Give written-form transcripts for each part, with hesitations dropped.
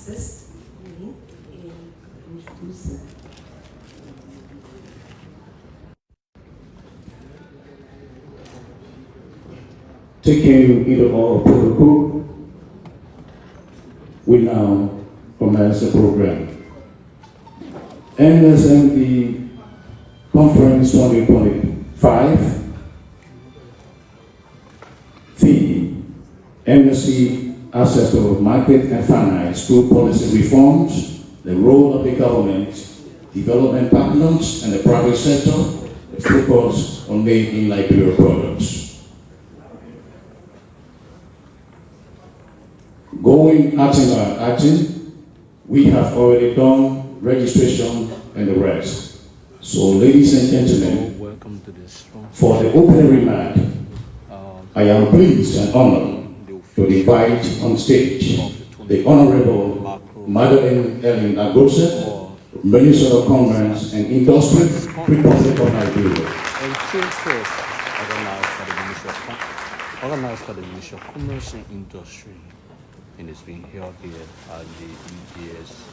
assist me in introducing. Taking either or protocol, we now commence the program. NSMD Conference 2025, theme, MSC Access to Market and Finance through Policy Reforms, the role of the government, development partners, and the private sector, with focus on made in Liberia products. Going acting by acting, we have already done registration and the rest. So, ladies and gentlemen, welcome to this for the opening remark, I am pleased and honored to invite on stage the Honorable Madeleine Ellen Agose, Minister of Commerce and Industry, Republic of Nigeria. And Trade Fest organized by the Ministry of Commerce and Industry, and it's being held here at the EGS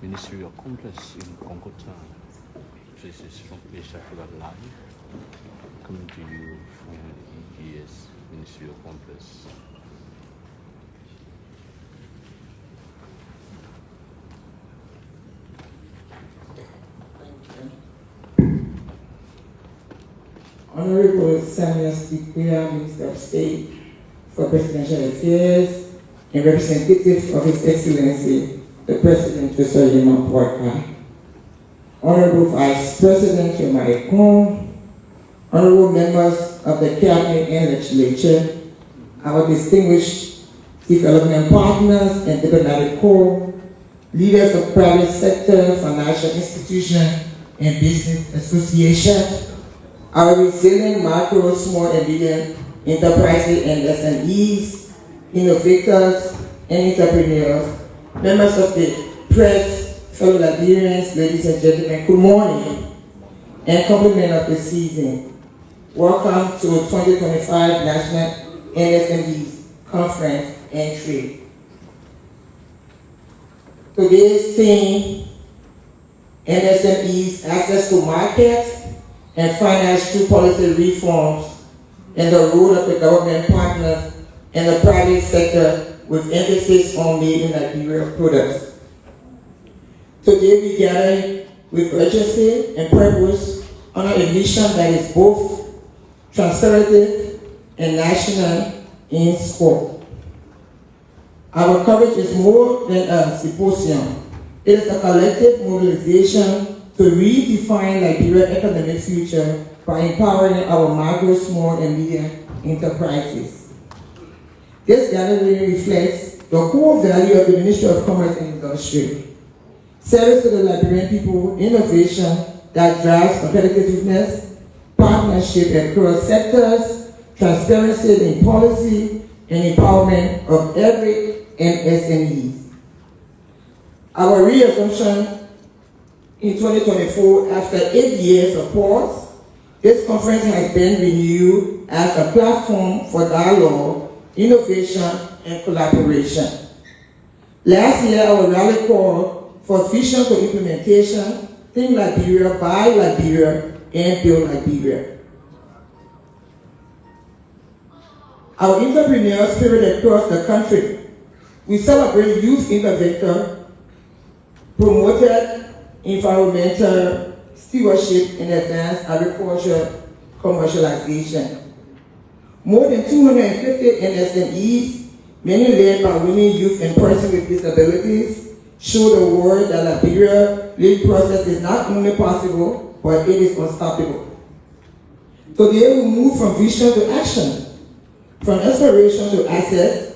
Ministry of Commerce in Congo Town. This is from East Africa Live, coming to you from the EGS Ministry of Commerce. Honorable Samuel Stikwia, Minister of State for Presidential Affairs, and representative of His Excellency, the President Joseph Yema Porka, Honorable Vice President Yomari Kong, honorable members of the Cabinet and Legislature, our distinguished development partners and diplomatic corps, leaders of private sector, financial institution, and business association, our resilient micro, small, and medium enterprises and SMEs, innovators, and entrepreneurs, members of the press, fellow Liberians, ladies and gentlemen, good morning, and compliment of the season. Welcome to 2025 National NSMD Conference and Trade. Today's theme, NSME's access to markets and finance through policy reforms, and the role of the government partners and the private sector with emphasis on made in Liberia products. Today we gather with urgency and purpose on a mission that is both transformative and national in scope. Our coverage is more than a symposium. It is a collective mobilization to redefine Liberia's economic future by empowering our micro, small, and medium enterprises. This gathering reflects the core value of the Ministry of Commerce and Industry: service to the Liberian people, innovation that drives competitiveness, partnership across sectors, transparency in policy, and empowerment of every MSME. Our reassumption in 2024, after 8 years of pause, this conference has been renewed as a platform for dialogue, innovation, and collaboration. Last year, our rally called for vision to implementation, think Liberia, buy Liberia, and build Liberia. Our entrepreneur spirit across the country. We celebrate youth innovator, promoted environmental stewardship and advanced agriculture commercialization. More than 250 NSMEs, many led by women, youth, and persons with disabilities, show the world that Liberia lead process is not only possible, but it is unstoppable. Today we move from vision to action, from inspiration to access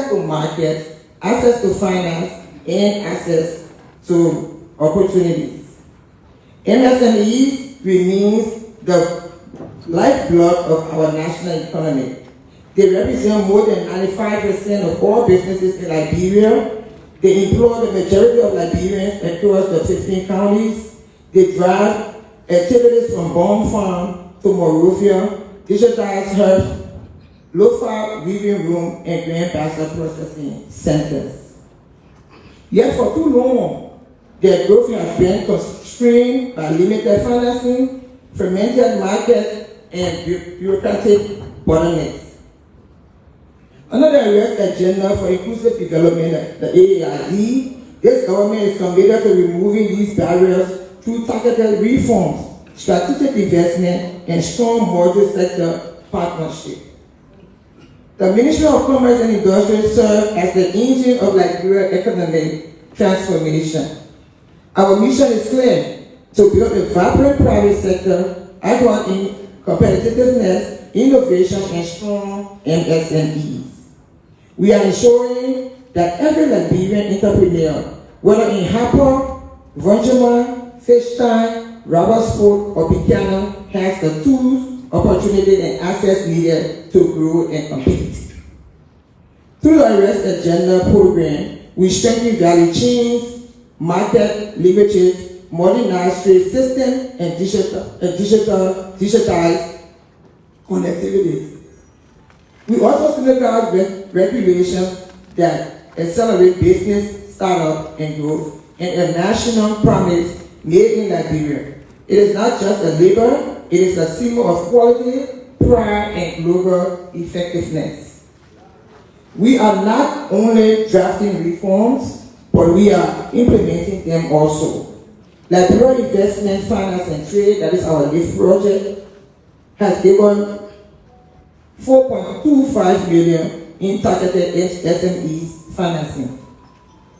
to market, access to finance, and access to opportunities. MSMEs remains the lifeblood of our national economy. They represent more than 95% of all businesses in Liberia. They employ the majority of Liberians across the 15 counties. They drive activities from Bomb Farm to Morovia, digitized herbs, low-fi weaving room, and grand basket processing centers. Yet for too long, their growth has been constrained by limited financing, fragmented markets, and bureaucratic bottlenecks. Under the U.S. agenda for inclusive development, the AAID, this government is committed to removing these barriers through targeted reforms, strategic investment, and strong multi-sector partnership. The Ministry of Commerce and Industry serves as the engine of Liberia's economic transformation. Our mission is clear: to build a vibrant private sector, anchored in competitiveness, innovation, and strong MSMEs. We are ensuring that every Liberian entrepreneur, whether in Harper, Vonjama, Fishtown, Robertsport, or Buchanan, has the tools, opportunities, and access needed to grow and compete. Through the Arrest Agenda program, we strengthen value chains, market leverages, modernize trade systems, and digitize connectivity. We also safeguard regulations that accelerate business, startup, and growth, and a national promise made in Liberia. It is not just a labor, it is a symbol of quality, pride, and global effectiveness. We are not only drafting reforms, but we are implementing them also. Liberia Investment, Finance, and Trade, that is our LIFT project, has given $4.25 million in targeted SMEs financing.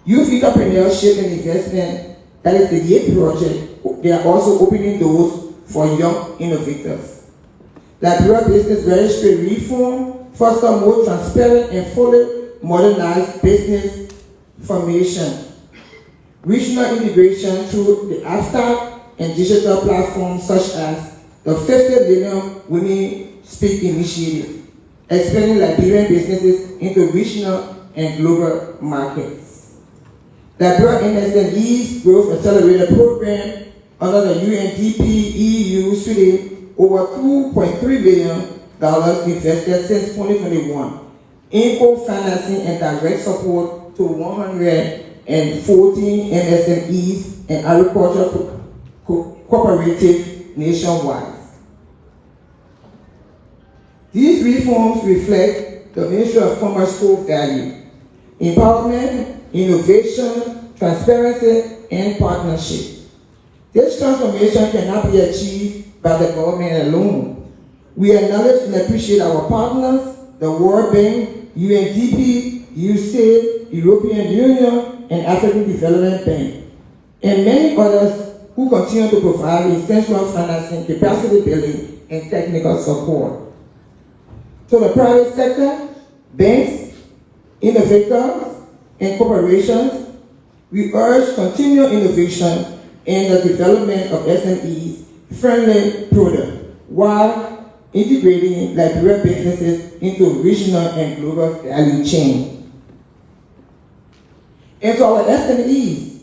Youth entrepreneurship and investment, that is the YET project, they are also opening doors for young innovators. Liberia Business Registry reform foster more transparent and fully modernized business formation. Regional integration through the AFTA and digital platforms such as the 50 Billion Women Speak Initiative, expanding Liberian businesses into regional and global markets. Liberia MSMEs Growth Accelerator Program under the UNDP EU suite over $2.3 billion invested since 2021 in co-financing and direct support to 114 MSMEs and agriculture cooperatives nationwide. These reforms reflect the Ministry of Commerce core value: empowerment, innovation, transparency, and partnership. This transformation cannot be achieved by the government alone. We acknowledge and appreciate our partners, the World Bank, UNDP, USAID, European Union, and African Development Bank, and many others who continue to provide essential financing, capacity building, and technical support. To the private sector, banks, innovators, and corporations, we urge continued innovation in the development of SME-friendly products while integrating Liberia businesses into regional and global value chain. And to our SMEs,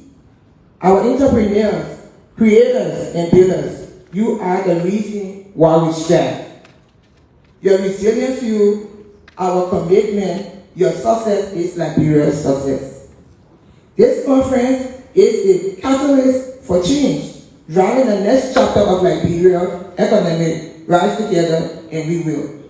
our entrepreneurs, creators, and builders, you are the reason why we strive. Your resilience fuel, our commitment, your success is Liberia's success. This conference is a catalyst for change, driving the next chapter of Liberia's economic rise together, and we will.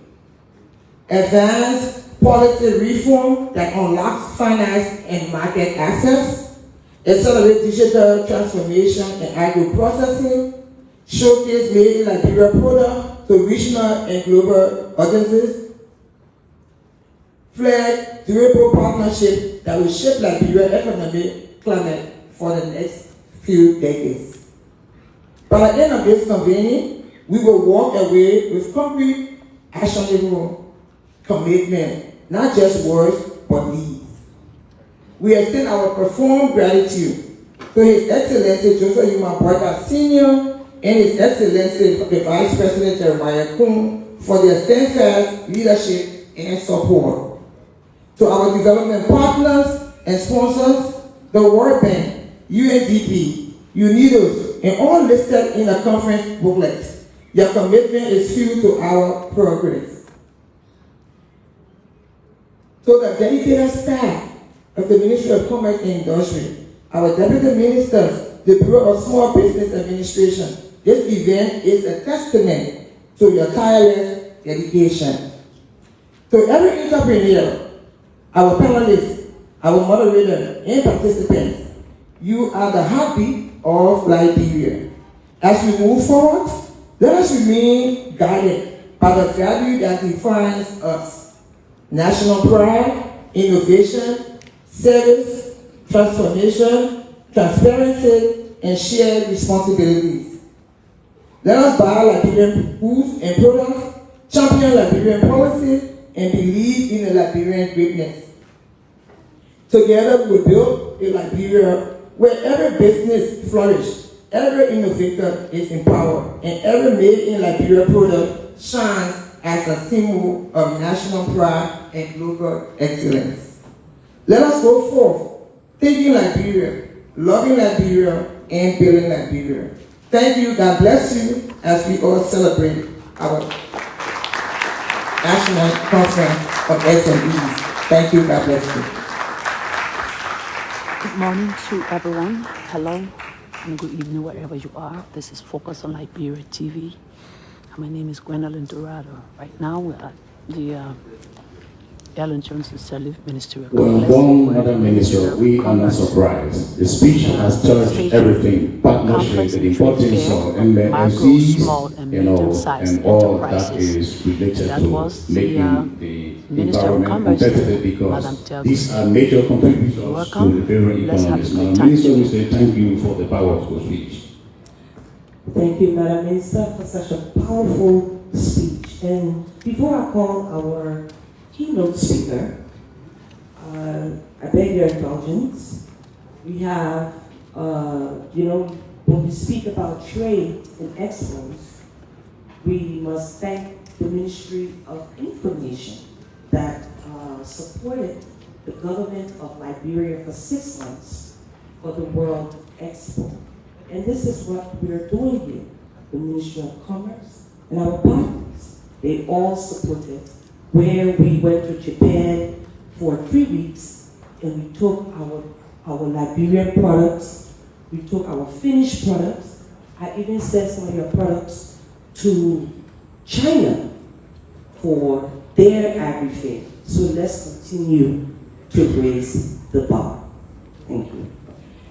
Advance policy reform that unlocks finance and market access, accelerate digital transformation and agro-processing, showcase made in Liberia products to regional and global audiences, flag durable partnership that will shape Liberia's economic climate for the next few decades. By the end of this convening, we will walk away with concrete, actionable commitment, not just words, but deeds. We extend our profound gratitude to His Excellency Joseph Yuma Boyka Sr. and His Excellency the Vice President Jeremiah Kuhn for their steadfast leadership and support. To our development partners and sponsors, the World Bank, UNDP, UNIDOS, and all listed in the conference booklet, your commitment is fuel to our progress. To the dedicated staff, of the Ministry of Commerce and Industry, our Deputy Ministers, the Bureau of Small Business Administration, this event is a testament to your tireless dedication. To every entrepreneur, our panelists, our moderator, and participants, you are the heartbeat of Liberia. As we move forward, let us remain guided by the value that defines us: national pride, innovation, service, transformation, transparency, and shared responsibilities. Let us buy Liberian goods and products, champion Liberian policy, and believe in the Liberian greatness. Together we build a Liberia where every business flourishes, every innovator is empowered, and every made in Liberia product shines as a symbol of national pride and global excellence. Let us go forth, thinking Liberia, loving Liberia, and building Liberia. Thank you, God bless you, as we all celebrate our National Conference of SMEs. Thank you, God bless you. Good morning to everyone. Hello and good evening wherever you are. This is Focus on Liberia TV. My name is Gwendolyn Dorado. Right now we're at the Ellen Johnson Sirleaf Ministerial Well done, Madam Minister. We are not surprised. The speech has touched everything: partnership, the importance of MSCs, and all that is related to making the environment competitive, because these are major contributors to the very economies. Now, Minister, we say thank you for the powerful speech. Thank you, Madam Minister, for such a powerful speech. And before I call our keynote speaker, I beg your indulgence. We have, when we speak about trade and exports, we must thank the Ministry of Information that supported the government of Liberia for 6 months for the World Expo. And this is what we're doing here. The Ministry of Commerce and our partners, they all supported, where we went to Japan for 3 weeks and we took our Liberian products, we took our finished products. I even sent some of your products to China for their agri-fair. So let's continue to raise the bar. Thank you.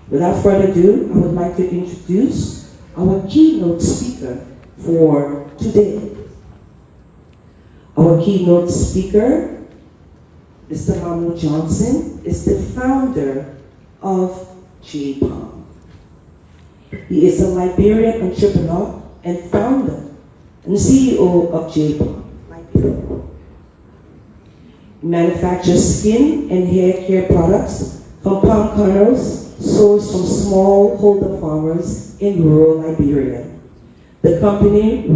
Without further ado, I would like to introduce our keynote speaker for today. Our keynote speaker, Mr. Mahmoud Johnson, is the founder of J-Palm. He is a Liberian entrepreneur and founder and CEO of J-Palm. He manufactures skin and hair care products from palm kernels sourced from smallholder farmers in rural Liberia. The company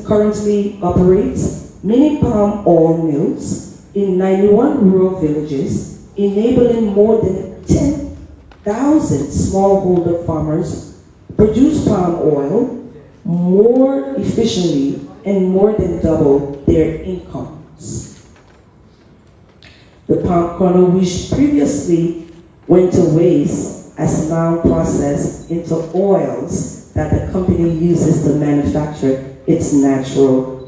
currently operates mini palm oil mills in 91 rural villages, enabling more than 10,000 smallholder farmers produce palm oil more efficiently and more than double their incomes. The palm kernel, which previously went to waste, is now processed into oils that the company uses to manufacture its natural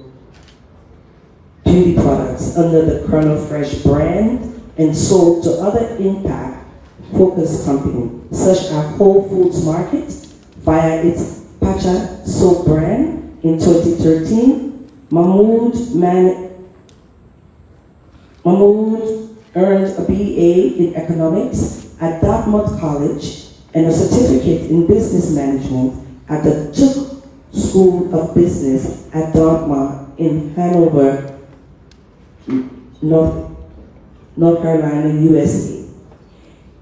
beauty products under the Kernel Fresh brand and sold to other impact-focused companies, such as Whole Foods Market via its Pacha soap brand. In 2013, Mahmoud earned a BA in economics at Dartmouth College and a certificate in business management at the Tooke School of Business at Dartmouth in Hanover, North Carolina, USA.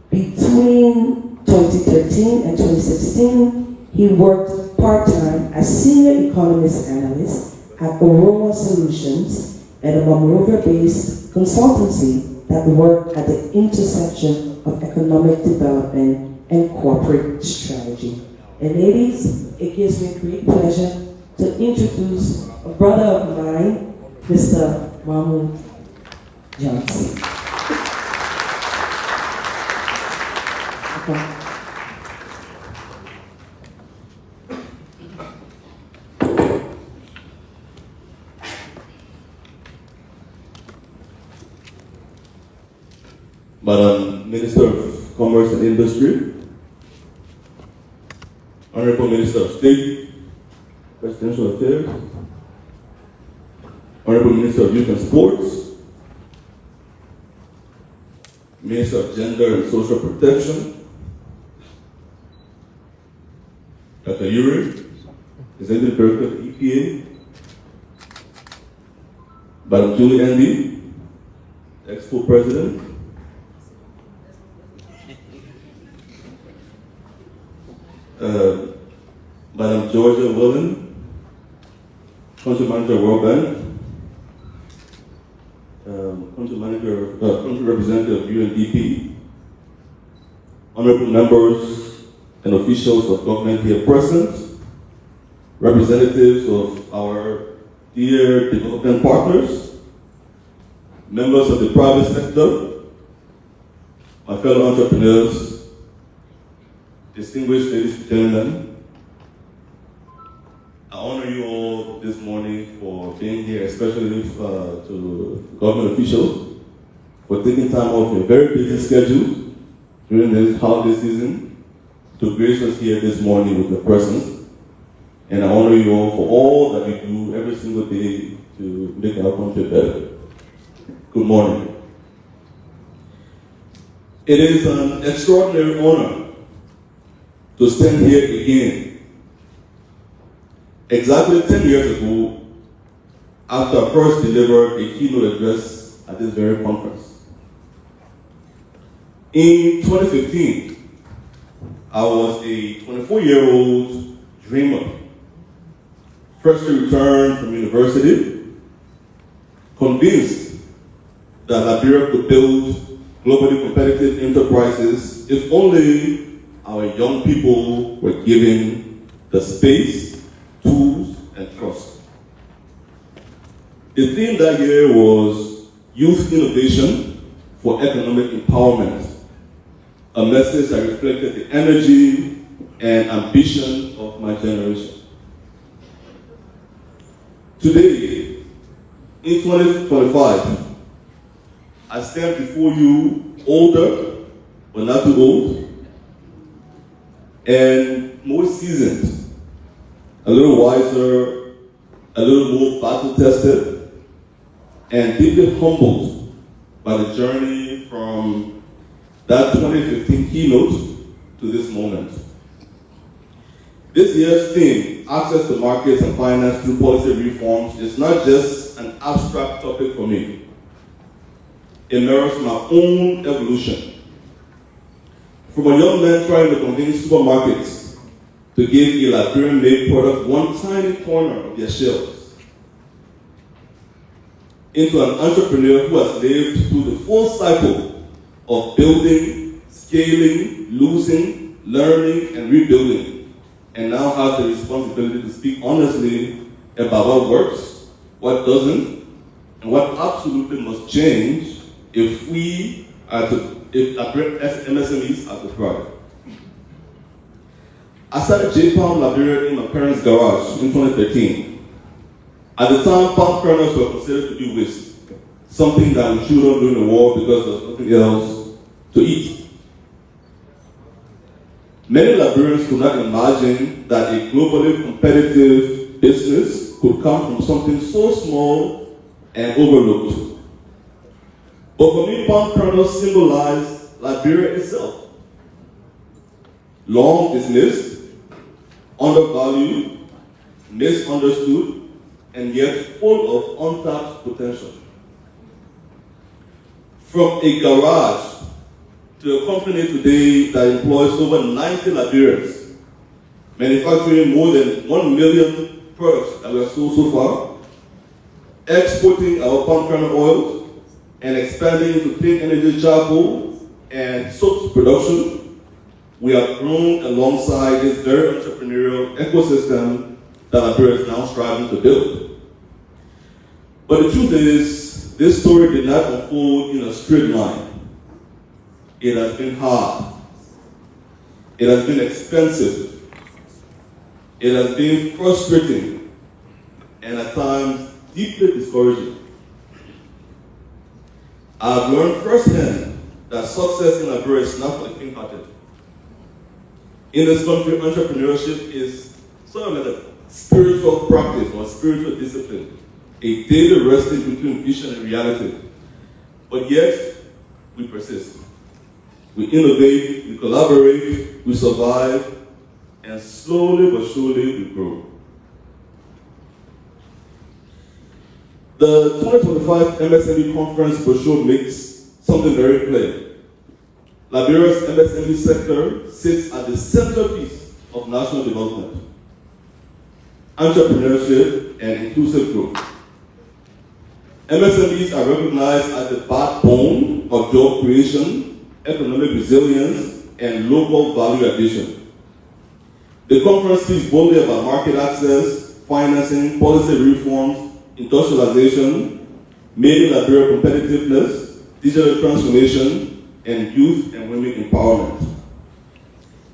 Between 2013 and 2016, he worked part-time as senior economist analyst at Aroma Solutions, and a Monrovia-based consultancy that worked at the intersection of economic development and corporate strategy. And ladies, it gives me great pleasure to introduce a brother of mine, Mr. Mahmoud Johnson. Madam Minister of Commerce and Industry, Honorable Minister of State, Presidential Affairs, Honorable Minister of Youth and Sports, Minister of Gender and Social Protection, Dr. Uri, Executive Director of the EPA, Madam Julie Andy, Expo President, Madam Georgia Willen, Country Manager of World Bank, Country Representative of UNDP, Honorable Members and officials of government here present, representatives of our dear development partners, members of the private sector, my fellow entrepreneurs, distinguished ladies and gentlemen, I honor you all this morning for being here, especially to government officials, for taking time off your very busy schedule during this holiday season to grace us here this morning with your presence. And I honor you all for all that you do every single day to make our country better. Good morning. It is an extraordinary honor to stand here again, exactly 10 years ago, after I first delivered a keynote address at this very conference. In 2015, I was a 24-year-old dreamer, freshly returned from university, convinced that Liberia could build globally competitive enterprises if only our young people were given the space, tools, and trust. The theme that year was Youth Innovation for Economic Empowerment, a message that reflected the energy and ambition of my generation. Today, in 2025, I stand before you older, but not too old, and more seasoned, a little wiser, a little more battle-tested, and deeply humbled by the journey from that 2015 keynote to this moment. This year's theme, access to markets and finance through policy reforms, is not just an abstract topic for me. It mirrors my own evolution. From a young man trying to convince supermarkets to give a Liberian-made product one tiny corner of their shelves, into an entrepreneur who has lived through the full cycle of building, scaling, losing, learning, and rebuilding, and now has the responsibility to speak honestly about what works, what doesn't, and what absolutely must change if we are to MSMEs are to thrive. I started J-Palm Liberia in my parents' garage in 2013. At the time, palm kernels were considered to be waste, something that we chewed on during the war because there was nothing else to eat. Many Liberians could not imagine that a globally competitive business could come from something so small and overlooked. But for me, palm kernels symbolize Liberia itself. Long dismissed, undervalued, misunderstood, and yet full of untapped potential. From a garage to a company today that employs over 90 Liberians, manufacturing more than 1 million products that we have sold so far, exporting our palm kernel oils, and expanding into clean energy charcoal and soap production, we have grown alongside this very entrepreneurial ecosystem that Liberia is now striving to build. But the truth is, this story did not unfold in a straight line. It has been hard, It has been expensive. It has been frustrating and at times deeply discouraging. I've learned firsthand that success in Liberia is not for the faint-hearted. In this country, entrepreneurship is sort of like a spiritual practice or spiritual discipline, a daily wrestling between vision and reality. But yet, we persist. We innovate, we collaborate, we survive, and slowly but surely we grow. The 2025 MSME conference brochure makes something very clear. Liberia's MSME sector sits at the centerpiece of national development, entrepreneurship, and inclusive growth. MSMEs are recognized as the backbone of job creation, economic resilience, and local value addition. The conference speaks boldly about market access, financing, policy reforms, industrialization, made in Liberia competitiveness, digital transformation, and youth and women empowerment.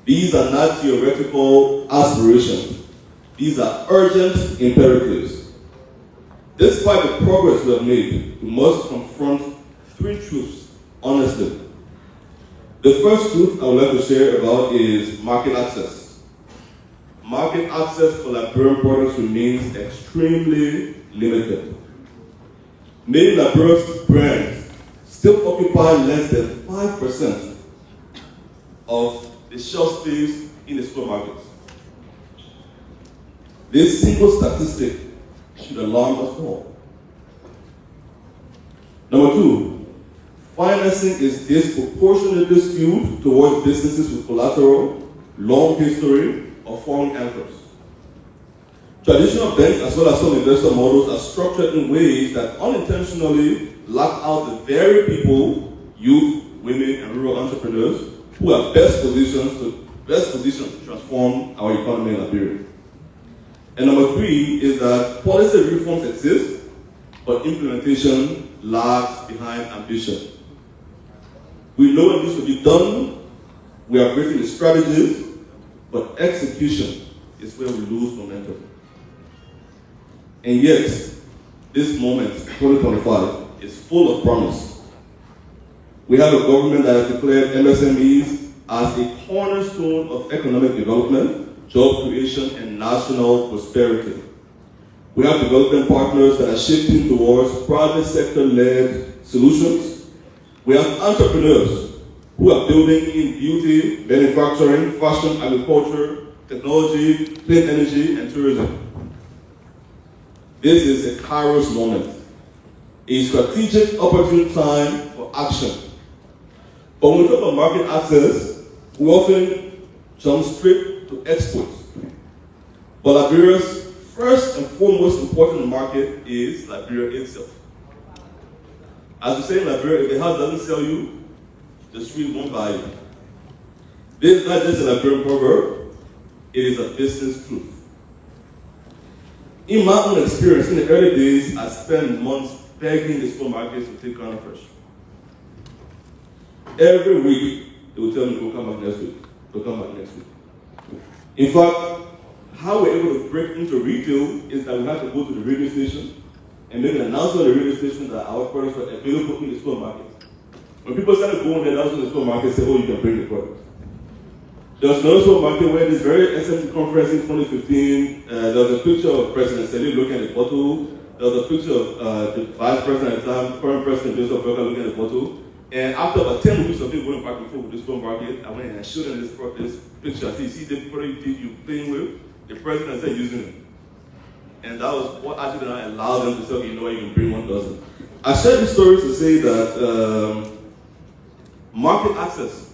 These are not theoretical aspirations. These are urgent imperatives. Despite the progress we have made, we must confront three truths honestly. The first truth I would like to share about is market access. Market access for Liberian products remains extremely limited. Many Liberian brands still occupy less than 5% of the shelf space in the supermarkets. This single statistic should alarm us all. Number two, financing is disproportionately skewed towards businesses with collateral, long history, or foreign anchors. Traditional banks as well as some investor models are structured in ways that unintentionally lock out the very people, youth, women, and rural entrepreneurs who are best positioned to transform our economy in Liberia. And number three is that policy reforms exist, but implementation lags behind ambition. We know what needs to be done, we are creating the strategies, but execution is where we lose momentum. And yet, this moment, 2025, is full of promise. We have a government that has declared MSMEs as a cornerstone of economic development, job creation, and national prosperity. We have development partners that are shifting towards private sector-led solutions. We have entrepreneurs who are building in beauty, manufacturing, fashion, agriculture, technology, clean energy, and tourism. This is a Kairos moment, a strategic opportune time for action. But when we talk about market access, we often jump straight to exports. But Liberia's first and foremost important market is Liberia itself. As we say in Liberia, if the house doesn't sell you, the street won't buy you. This is not just a Liberian proverb, it is a business truth. In my own experience, in the early days, I spent months begging the supermarkets to take Ghana Fresh. Every week, they would tell me, "We'll come back next week. We'll come back next week." In fact, how we're able to break into retail is that we have to go to the radio station and make an announcement on the radio station that our products are available in the supermarket. When people started going there, that's when the supermarket said, "Oh, you can bring the product." There was another supermarket where this very SMT conference in 2015, there was a picture of President Seli looking at the bottle. There was a picture of the vice president at the time, current president Joseph Burger looking at the bottle. And after about 10 weeks of people going back and forth with this supermarket, I went and I showed them this picture. I said, "You see the product you're playing with? The president said using it." And that was what actually allowed them to say, "Okay, you know what, you can bring 1 dozen." I shared this story to say that market access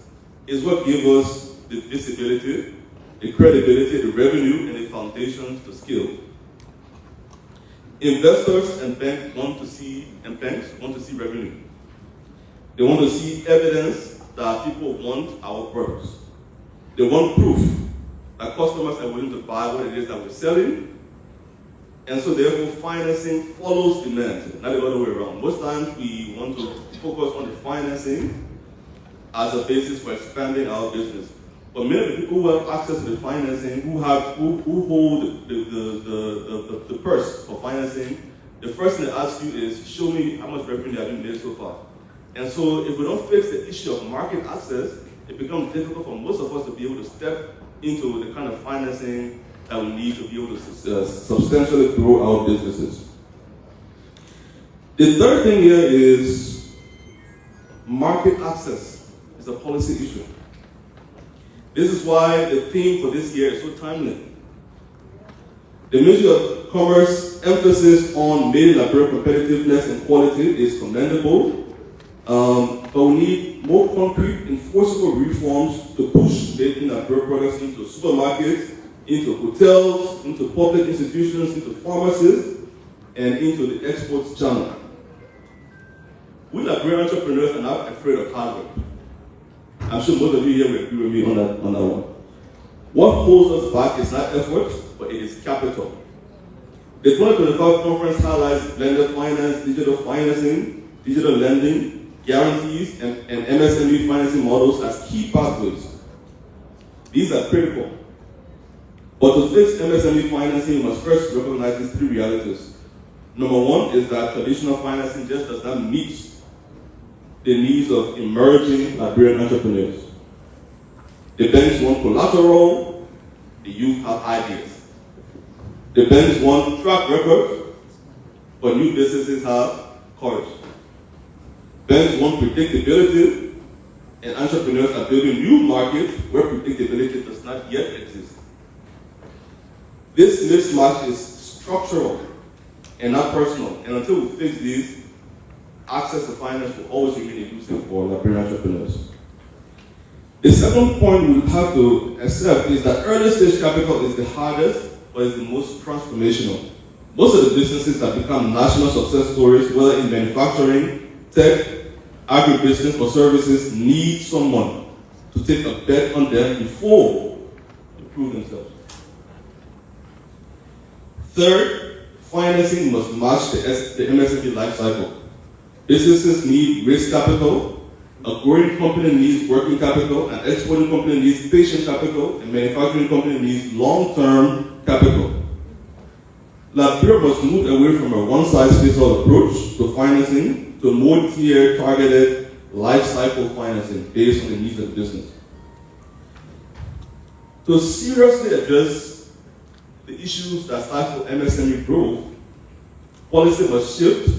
is what gives us the visibility, the credibility, the revenue, and the foundations to scale. Investors and banks want to see revenue. They want to see evidence that people want our products. They want proof that customers are willing to buy what it is that we're selling. And so therefore financing follows demand, not the other way around. Most times we want to focus on the financing as a basis for expanding our business. But many of the people who have access to the financing, who hold the purse for financing, the first thing they ask you is, show me how much revenue have you made so far. And so if we don't fix the issue of market access, it becomes difficult for most of us to be able to step into the kind of financing that we need to be able to substantially grow our businesses. The third thing here is market access is a policy issue. This is why the theme for this year is so timely. The Ministry of Commerce emphasis on made in Liberia competitiveness and quality is commendable, but we need more concrete, enforceable reforms to push made in Liberia products into supermarkets, into hotels, into public institutions, into pharmacies, and into the exports channel. We Liberian entrepreneurs are not afraid of hard work. I'm sure most of you here will agree with me on that one. What holds us back is not effort, but it is capital. The 2025 conference highlights blended finance, digital financing, digital lending, guarantees, and MSME financing models as key pathways. These are critical. But to fix MSME financing, we must first recognize these three realities. Number one is that traditional financing just does not meet the needs of emerging Liberian entrepreneurs. The banks want collateral, the youth have ideas. The banks want track record, but new businesses have courage. Banks want predictability, and entrepreneurs are building new markets where predictability does not yet exist. This mismatch is structural and not personal, and until we fix these, access to finance will always remain elusive for Liberian entrepreneurs. The second point we have to accept is that early stage capital is the hardest, but is the most transformational. Most of the businesses that become national success stories, whether in manufacturing, tech, agribusiness, or services, need someone to take a bet on them before they prove themselves. Third, financing must match the MSME life cycle. Businesses need risk capital, a growing company needs working capital, an exporting company needs patient capital, and manufacturing company needs long-term capital. Liberia must move away from a one-size-fits-all approach to financing to a more tiered, targeted life cycle financing based on the needs of the business. To seriously address the issues that stifle MSME growth, policy must shift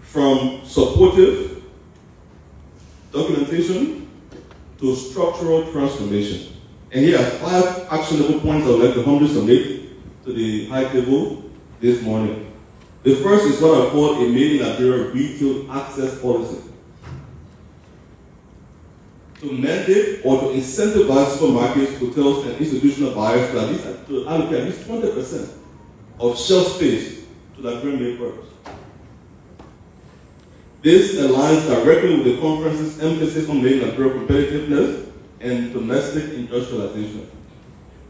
from supportive documentation to structural transformation. And here are 5 actionable points I would like to humbly submit to the high table this morning. The first is what I call a made in Liberia retail access policy. To mandate or to incentivize supermarkets, hotels, and institutional buyers to allocate at least 20% of shelf space to Liberian made products. This aligns directly with the conference's emphasis on made in Liberia competitiveness and domestic industrialization.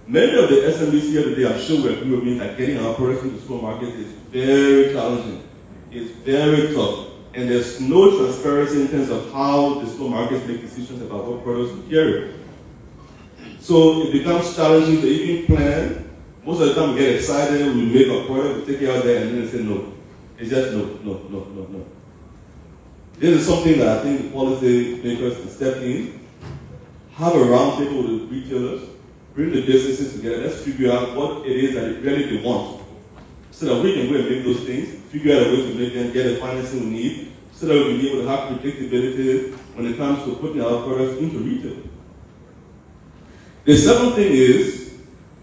Many of the SMEs here today, I'm sure will agree with me that getting our products into supermarkets is very challenging. It's very tough. And there's no transparency in terms of how the supermarkets make decisions about what products to carry. So it becomes challenging to even plan. Most of the time we get excited, we make a product, we take it out there, and then they say no. It's just no. This is something that I think the policy makers can step in, have a roundtable with the retailers, bring the businesses together, let's figure out what it is that really they want, so that we can go and make those things, figure out a way to make them get the financing we need, so that we can be able to have predictability when it comes to putting our products into retail. The second thing is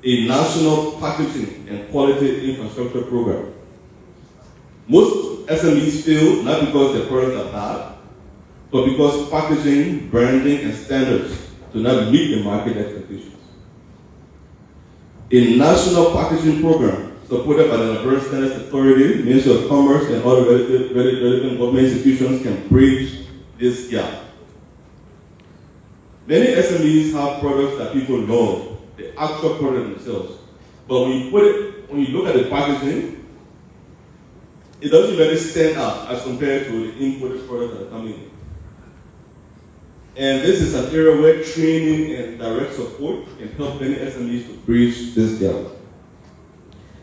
a national packaging and quality infrastructure program. Most SMEs fail not because their products are bad, but because packaging, branding, and standards do not meet the market expectations. A national packaging program supported by the Liberian Standards Authority, Ministry of Commerce, and other relevant government institutions can bridge this gap. Many SMEs have products that people love, the actual product themselves. But when you look at the packaging, it doesn't really stand out as compared to the imported products that are coming in. And this is an area where training and direct support can help many SMEs to bridge this gap.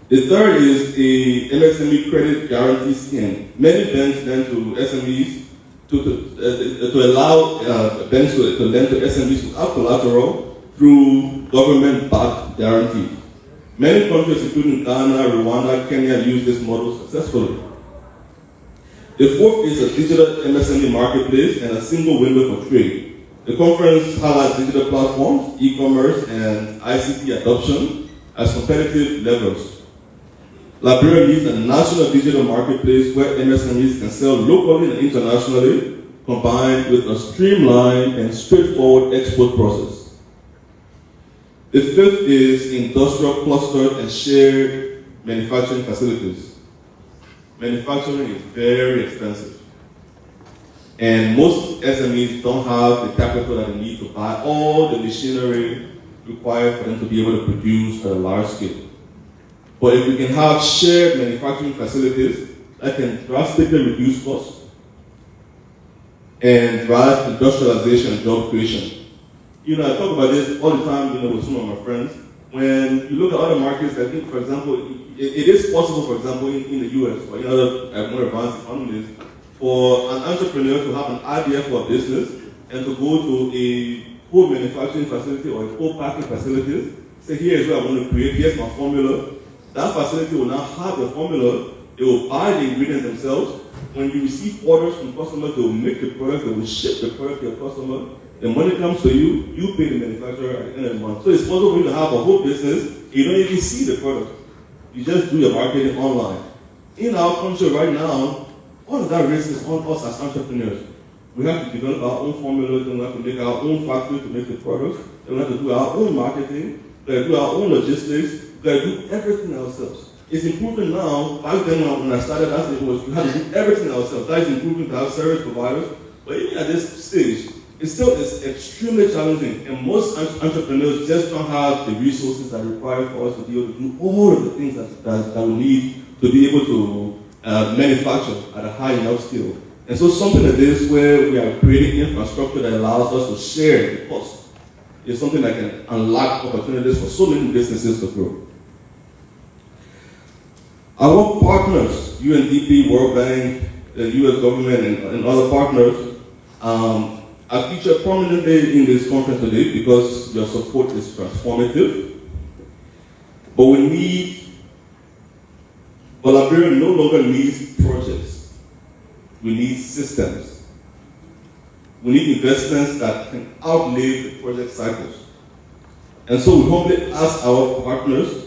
The third is a MSME credit guarantee scheme. Many banks lend to SMEs to allow banks to lend to SMEs without collateral through government-backed guarantees. Many countries, including Ghana, Rwanda, Kenya, use this model successfully. The fourth is a digital MSME marketplace and a single window for trade. The conference highlights digital platforms, e-commerce, and ICT adoption as competitive levers. Liberia needs a national digital marketplace where MSMEs can sell locally and internationally, combined with a streamlined and straightforward export process. The fifth is industrial clustered and shared manufacturing facilities. Manufacturing is very expensive. And most SMEs don't have the capital that they need to buy all the machinery required for them to be able to produce at a large scale. But if we can have shared manufacturing facilities that can drastically reduce costs and drive industrialization and job creation. I talk about this all the time, with some of my friends. When you look at other markets, I think, for example, it is possible, for example, in the US or in other more advanced economies, for an entrepreneur to have an idea for a business and to go to a full manufacturing facility or a full packing facility, say, here's what I want to create, here's my formula. That facility will now have the formula. They will buy the ingredients themselves. When you receive orders from customers, they will make the product, they will ship the product to your customer. The money comes to you, you pay the manufacturer at the end of the month. So it's possible for you to have a whole business, you don't even see the product. You just do your marketing online. In our country right now, all of that risk is on us as entrepreneurs. We have to develop our own formulas, and we have to make our own factory to make the products, and we have to do our own marketing, we have to do our own logistics, we have to do everything ourselves. It's improving now. Back then when I started, it was we had to do everything ourselves. That is improving to have service providers. But even at this stage, it still is extremely challenging, and most entrepreneurs just don't have the resources that are required for us to be able to do all of the things that we need to be able to manufacture at a high enough scale. And so something like this, where we are creating infrastructure that allows us to share the cost, is something that can unlock opportunities for so many businesses to grow. Our partners, UNDP, World Bank, the US government, and other partners, are featured prominently in this conference today because your support is transformative. But Liberia no longer needs projects. We need systems. We need investments that can outlive the project cycles. And so we humbly ask our partners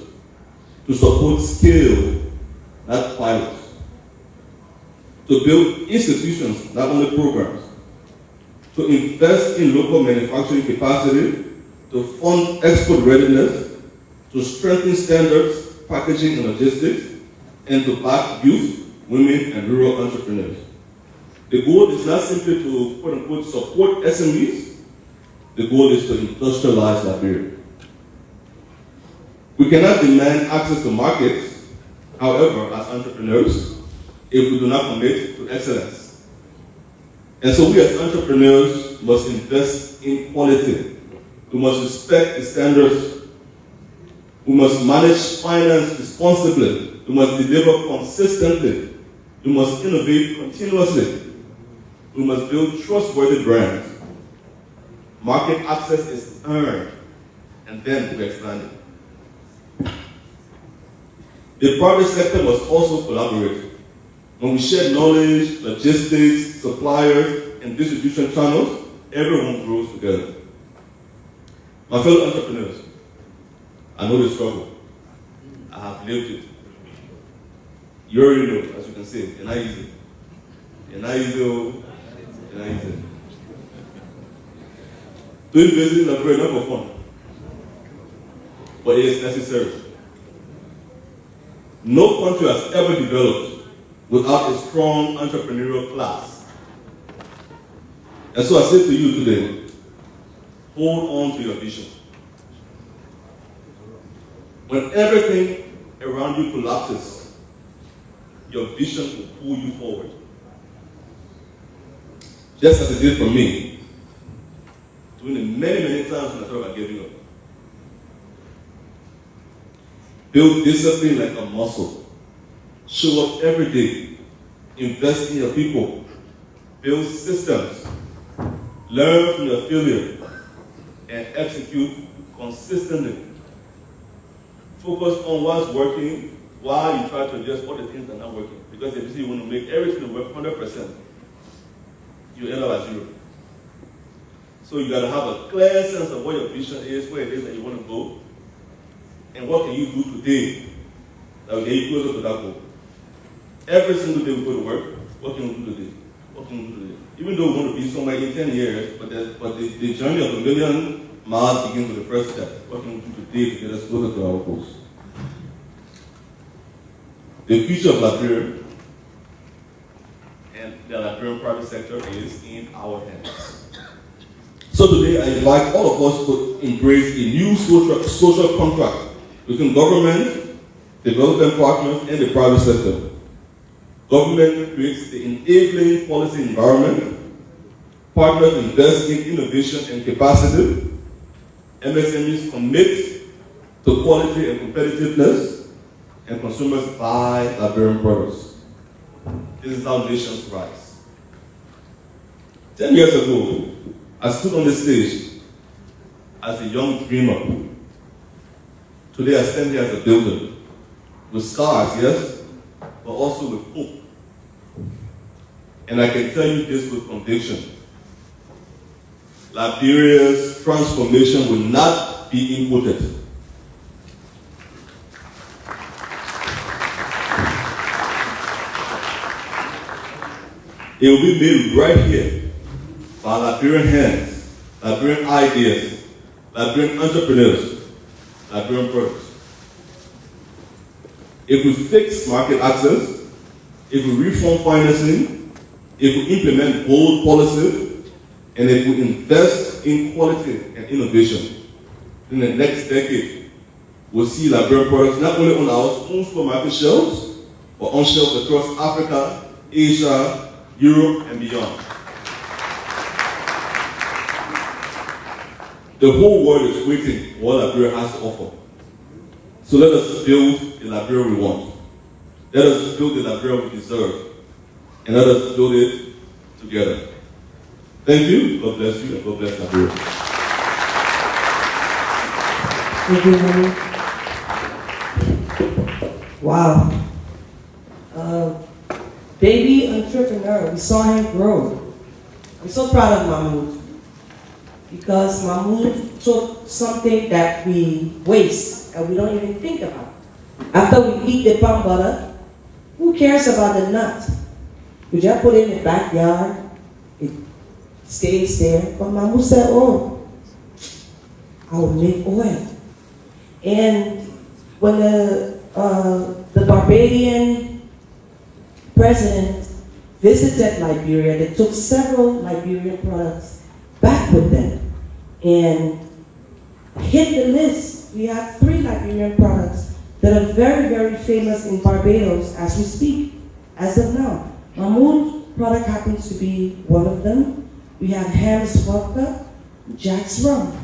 to support scale that pilots, to build institutions, not only programs, to invest in local manufacturing capacity, to fund export readiness, to strengthen standards, packaging and logistics, and to back youth, women, and rural entrepreneurs. The goal is not simply to, quote unquote, support SMEs. The goal is to industrialize Liberia. We cannot demand access to markets, however, as entrepreneurs, if we do not commit to excellence. And so we as entrepreneurs must invest in quality. We must respect the standards. We must manage finance responsibly. We must deliver consistently. We must innovate continuously. We must build trustworthy brands. Market access is earned, and then we expand it. The private sector must also collaborate. When we share knowledge, logistics, suppliers, and distribution channels, everyone grows together. My fellow entrepreneurs, I know the struggle. I have lived it. You already know, as you can see, it's not easy. It's not easy. It's not easy. Doing business in Liberia is not for fun, but it is necessary. No country has ever developed without a strong entrepreneurial class. And so I say to you today, hold on to your vision. When everything around you collapses, your vision will pull you forward. Just as it did for me. doing it many, many times when I thought about giving up. Build discipline like a muscle. Show up every day. Invest in your people. Build systems. Learn from your failure and execute consistently. Focus on what's working while you try to adjust all the things that are not working. Because if you say you want to make everything work 100%, you end up at zero. So you got to have a clear sense of what your vision is, where it is that you want to go, and what can you do today that will get you closer to that goal. Every single day we go to work, what can we do today? What can we do today? Even though we want to be somewhere in 10 years, but the journey of a million miles begins with the first step. What can we do today to get us closer to our goals? The future of Liberia and the Liberian private sector is in our hands. So today I invite all of us to embrace a new social contract between government, development partners, and the private sector. Government creates the enabling policy environment. Partners invest in innovation and capacity. MSMEs commit to quality and competitiveness, and consumers buy Liberian products. This is how nations rise. 10 years ago, I stood on the stage as a young dreamer. Today I stand here as a builder, with scars, yes, but also with hope. And I can tell you this with conviction. Liberia's transformation will not be imported. It will be made right here by Liberian hands, Liberian ideas, Liberian entrepreneurs, Liberian products. If we fix market access, if we reform financing, if we implement bold policy, and if we invest in quality and innovation, in the next decade, we'll see Liberian products not only on our own supermarket shelves, but on shelves across Africa, Asia, Europe, and beyond. The whole world is waiting for what Liberia has to offer. So let us build the Liberia we want. Let us build the Liberia we deserve. And let us build it together. Thank you. God bless you, and God bless Liberia. Thank you, honey. Wow. Baby entrepreneur, we saw him grow. I'm so proud of Mahmoud, because Mahmoud took something that we waste and we don't even think about. After we eat the palm butter, who cares about the nut? We just put it in the backyard, it stays there. But Mahmoud said, oh, I will make oil. And when the Barbadian president visited Liberia, they took several Liberian products back with them and hit the list. We have 3 Liberian products that are very, very famous in Barbados as we speak, as of now. Mahmoud's product happens to be one of them. We have Ham's vodka, Jack's rum,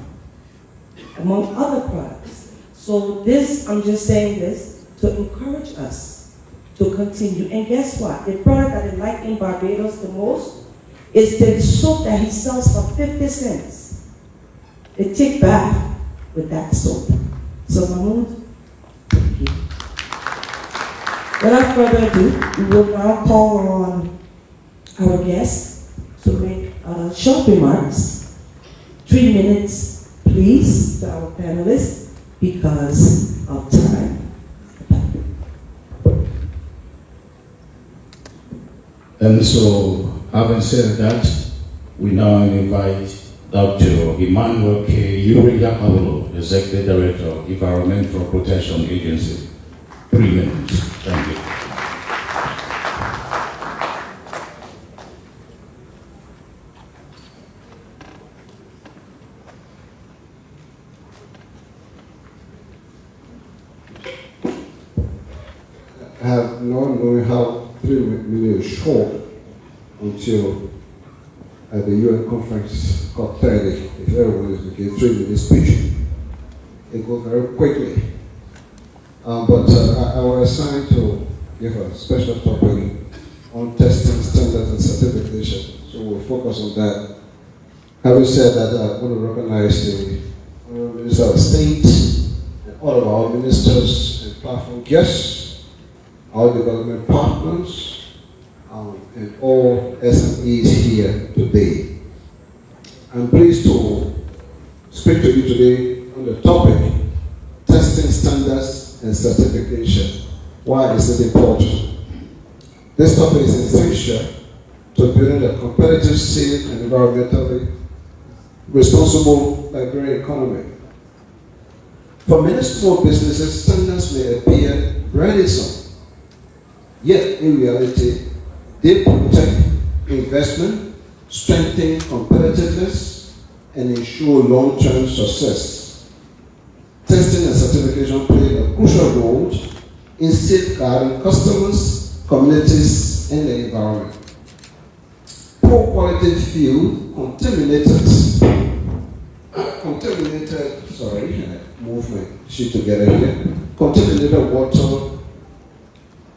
among other products. So this, I'm just saying this to encourage us to continue. And guess what? The product that I like in Barbados the most is the soap that he sells for 50 cents. They take bath with that soap. So Mahmoud, thank you. Without further ado, we will now call on our guests to make short remarks. 3 minutes, please, to our panelists, because of time. And so, having said that, we now invite Dr. Emmanuel K. Uriga Paulo, Executive Director of Environmental Protection Agency. 3 minutes. Thank you. I have not known how 3 minutes short until at the UN conference COP30, if everyone is making 3 minutes speech. It goes very quickly. But I was assigned to give a special topic on testing standards and certification. So we'll focus on that. Having said that, I want to recognize the Minister of State, and all of our ministers and platform guests, our development partners, and all SMEs here today. I'm pleased to speak to you today on the topic, testing standards and certification. Why is it important? This topic is essential to building a competitive, safe, and environmentally responsible Liberian economy. For many small businesses, standards may appear burdensome, yet in reality, they protect investment, strengthen competitiveness, and ensure long-term success. Testing and certification play a crucial role in safeguarding customers, communities, and the environment. Poor quality fuel, contaminated, contaminated water,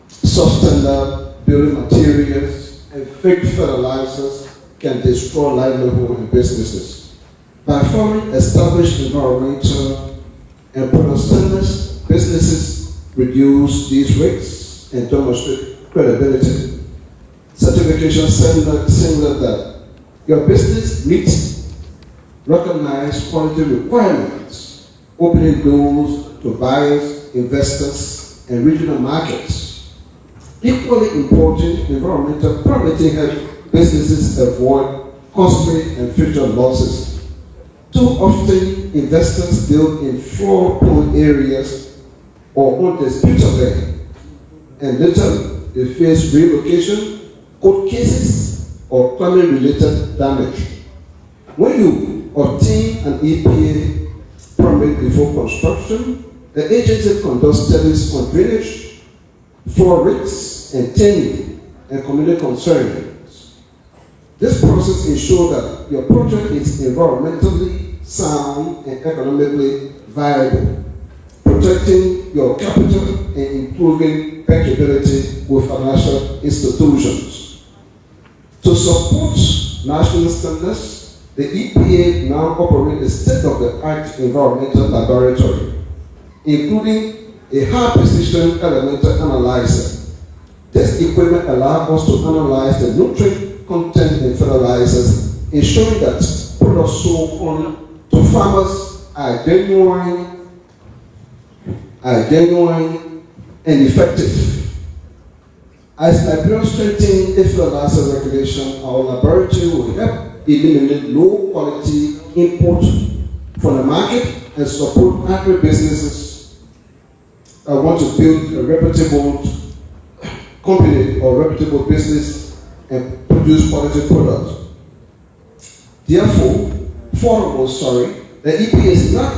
substandard building materials, and fake fertilizers can destroy livelihood and businesses. By following established environmental and product standards, businesses reduce these risks and demonstrate credibility. Certification similar that your business meets recognized quality requirements, opening doors to buyers, investors, and regional markets. Equally important, environmental permitting helps businesses avoid costly and future losses. Too often, investors build in flood-prone areas or on disputed land, and later they face relocation, court cases, or climate-related damage. When you obtain an EPA permit before construction, the agency conducts studies on drainage, flood risks, and tenure, and community concerns. This process ensures that your project is environmentally sound and economically viable, protecting your capital and improving bankability with financial institutions. To support national standards, the EPA now operates a state-of-the-art environmental laboratory, including a high-precision elemental analyzer. This equipment allows us to analyze the nutrient content in fertilizers, ensuring that products sold on to farmers are genuine and effective. As Liberia strengthens its fertilizer regulation, our laboratory will help eliminate low-quality imports from the market and support agribusinesses that want to build a reputable company or reputable business and produce quality products. Therefore, the EPA is not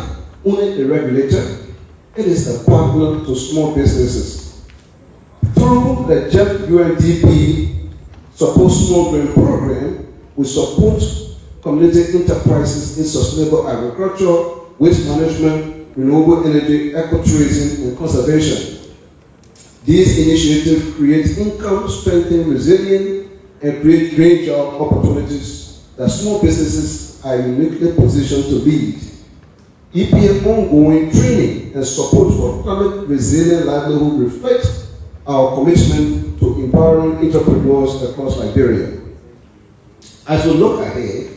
only a regulator, it is a partner to small businesses. Through the JEF UNDP Support Small Grain Program, we support community enterprises in sustainable agriculture, waste management, renewable energy, ecotourism, and conservation. These initiatives create income, strengthen resilience, and create great job opportunities that small businesses are uniquely positioned to lead. EPA ongoing training and support for climate resilient livelihood reflect our commitment to empowering entrepreneurs across Liberia. As we look ahead,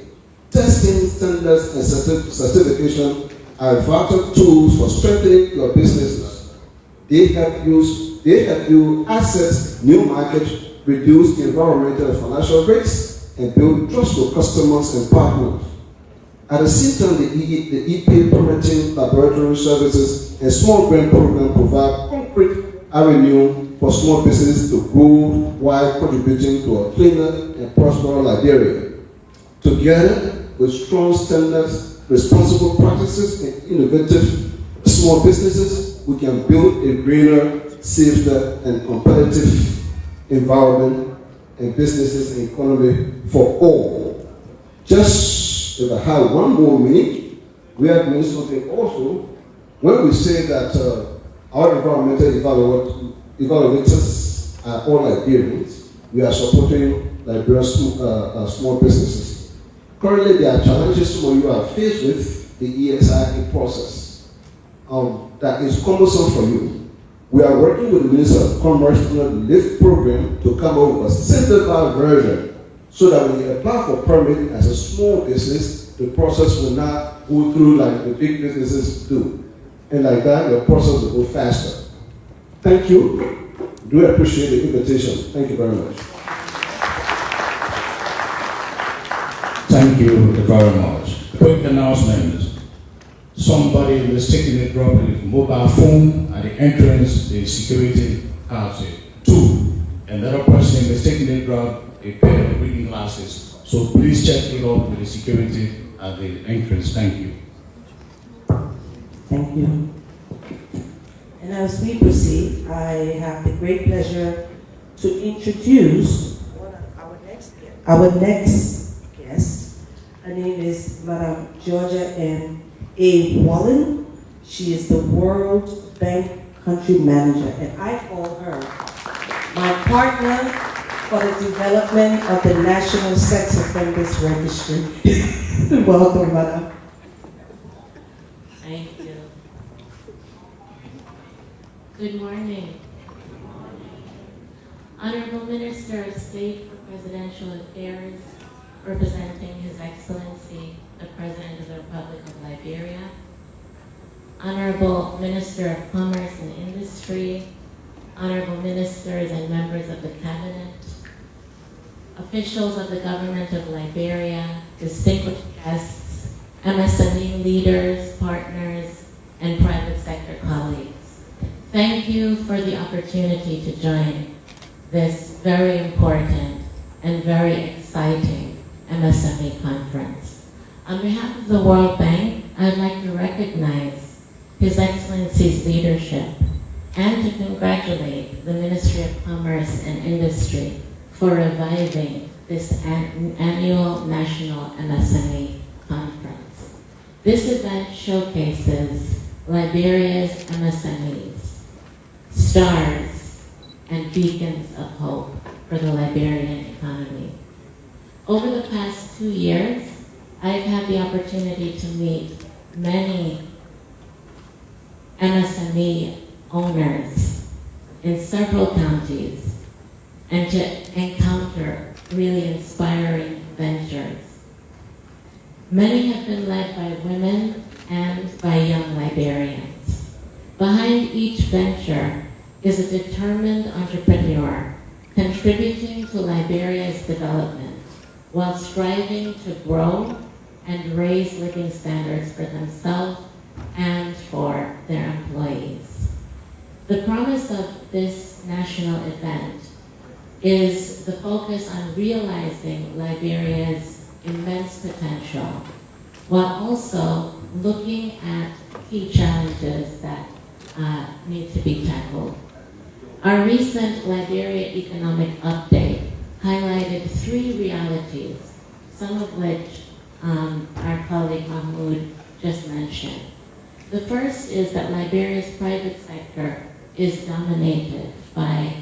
testing standards and certification are vital tools for strengthening your businesses. They help you access new markets, reduce environmental and financial risks, and build trust with customers and partners. At the same time, the EPA permitting laboratory services and small grain program provide concrete avenue for small businesses to grow while contributing to a cleaner and prosperous Liberia. Together with strong standards, responsible practices, and innovative small businesses, we can build a greener, safer, and competitive environment and businesses and economy for all. Just if I have 1 more minute, we are doing something also. When we say that our environmental evaluators are all Liberians, we are supporting Liberia's small businesses. Currently, there are challenges some of you are faced with the ESIA process that is cumbersome for you. We are working with the Minister of Commerce on a LIFT program to come up with a simplified version so that when you apply for permit as a small business, the process will not go through like the big businesses do. And like that, the process will go faster. Thank you. Do appreciate the invitation. Thank you very much. Thank you very much. Quick announcement. Somebody mistakenly dropped a mobile phone at the entrance to the security outfit. 2, another person mistakenly dropped a pair of reading glasses. So please check it out with the security at the entrance. Thank you. Thank you. And as we proceed, I have the great pleasure to introduce our next guest. Her name is Madam Georgia N. A. Wallen. She is the World Bank Country Manager, and I call her my partner for the development of the National Sex Offenders Registry. Welcome, Madam. Thank you. Good morning. Honorable Minister of State for Presidential Affairs, representing His Excellency, the President of the Republic of Liberia, Honorable Minister of Commerce and Industry, Honorable Ministers and members of the Cabinet, officials of the Government of Liberia, distinguished guests, MSME leaders, partners, and private sector colleagues. Thank you for the opportunity to join this very important and very exciting MSME conference. On behalf of the World Bank, I'd like to recognize His Excellency's leadership and to congratulate the Ministry of Commerce and Industry for reviving this annual National MSME Conference. This event showcases Liberia's MSMEs, stars and beacons of hope for the Liberian economy. Over the past 2 years, I've had the opportunity to meet many MSME owners in several counties and to encounter really inspiring ventures. Many have been led by women and by young Liberians. Behind each venture is a determined entrepreneur contributing to Liberia's development while striving to grow and raise living standards for themselves and for their employees. The promise of this national event is the focus on realizing Liberia's immense potential while also looking at key challenges that need to be tackled. Our recent Liberia Economic Update highlighted 3 realities, some of which our colleague Mahmoud just mentioned. The first is that Liberia's private sector is dominated by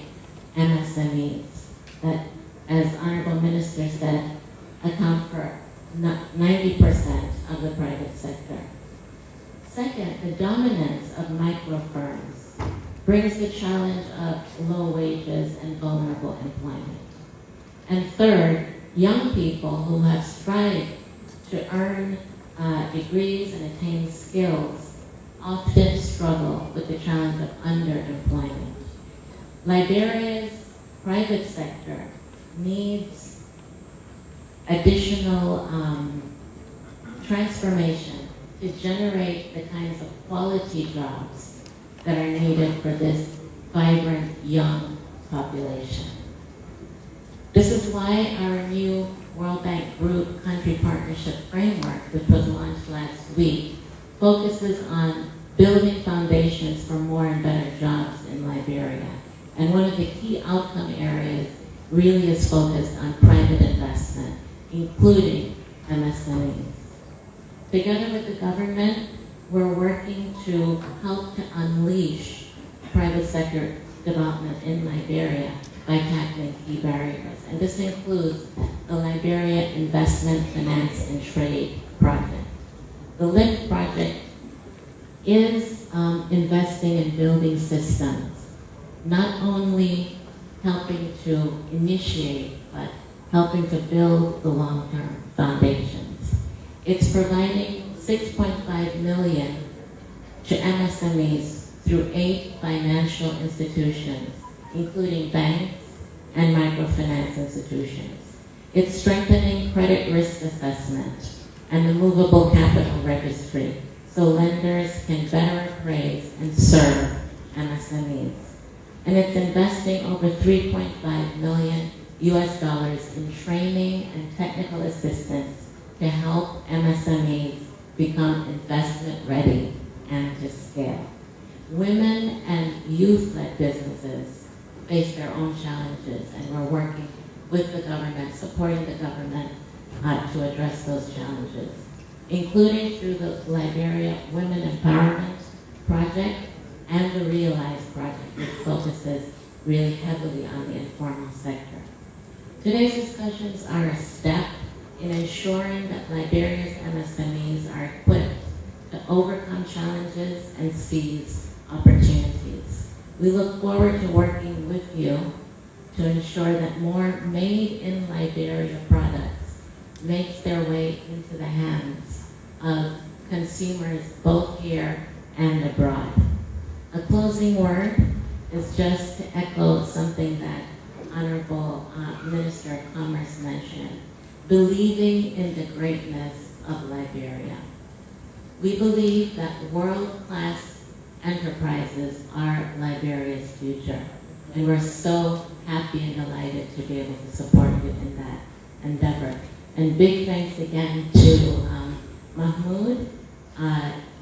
MSMEs that, as Honorable Minister said, account for 90% of the private sector. Second, the dominance of micro firms brings the challenge of low wages and vulnerable employment. And third, young people who have strived to earn degrees and attain skills often struggle with the challenge of underemployment. Liberia's private sector needs additional transformation to generate the kinds of quality jobs that are needed for this vibrant young population. This is why our new World Bank Group Country Partnership Framework, which was launched last week, focuses on building foundations for more and better jobs in Liberia. And one of the key outcome areas really is focused on private investment, including MSMEs. Together with the government, we're working to help to unleash private sector development in Liberia by tackling key barriers. And this includes the Liberia Investment, Finance, and Trade Project. The LIFT project is investing in building systems, not only helping to initiate, but helping to build the long-term foundations. It's providing $6.5 million to MSMEs through 8 financial institutions, including banks and microfinance institutions. It's strengthening credit risk assessment and the movable capital registry so lenders can better appraise and serve MSMEs. And it's investing over $3.5 million in training and technical assistance to help MSMEs become investment ready and to scale. Women and youth-led businesses face their own challenges, and we're working with the government, supporting the government to address those challenges, including through the Liberia Women Empowerment Project and the Realize Project, which focuses really heavily on the informal sector. Today's discussions are a step in ensuring that Liberia's MSMEs are equipped to overcome challenges and seize opportunities. We look forward to working with you to ensure that more made-in-Liberia products makes their way into the hands of consumers both here and abroad. A closing word is just to echo something that Honorable Minister of Commerce mentioned, believing in the greatness of Liberia. We believe that world-class enterprises are Liberia's future, and we're so happy and delighted to be able to support you in that endeavor. And big thanks again to Mahmoud.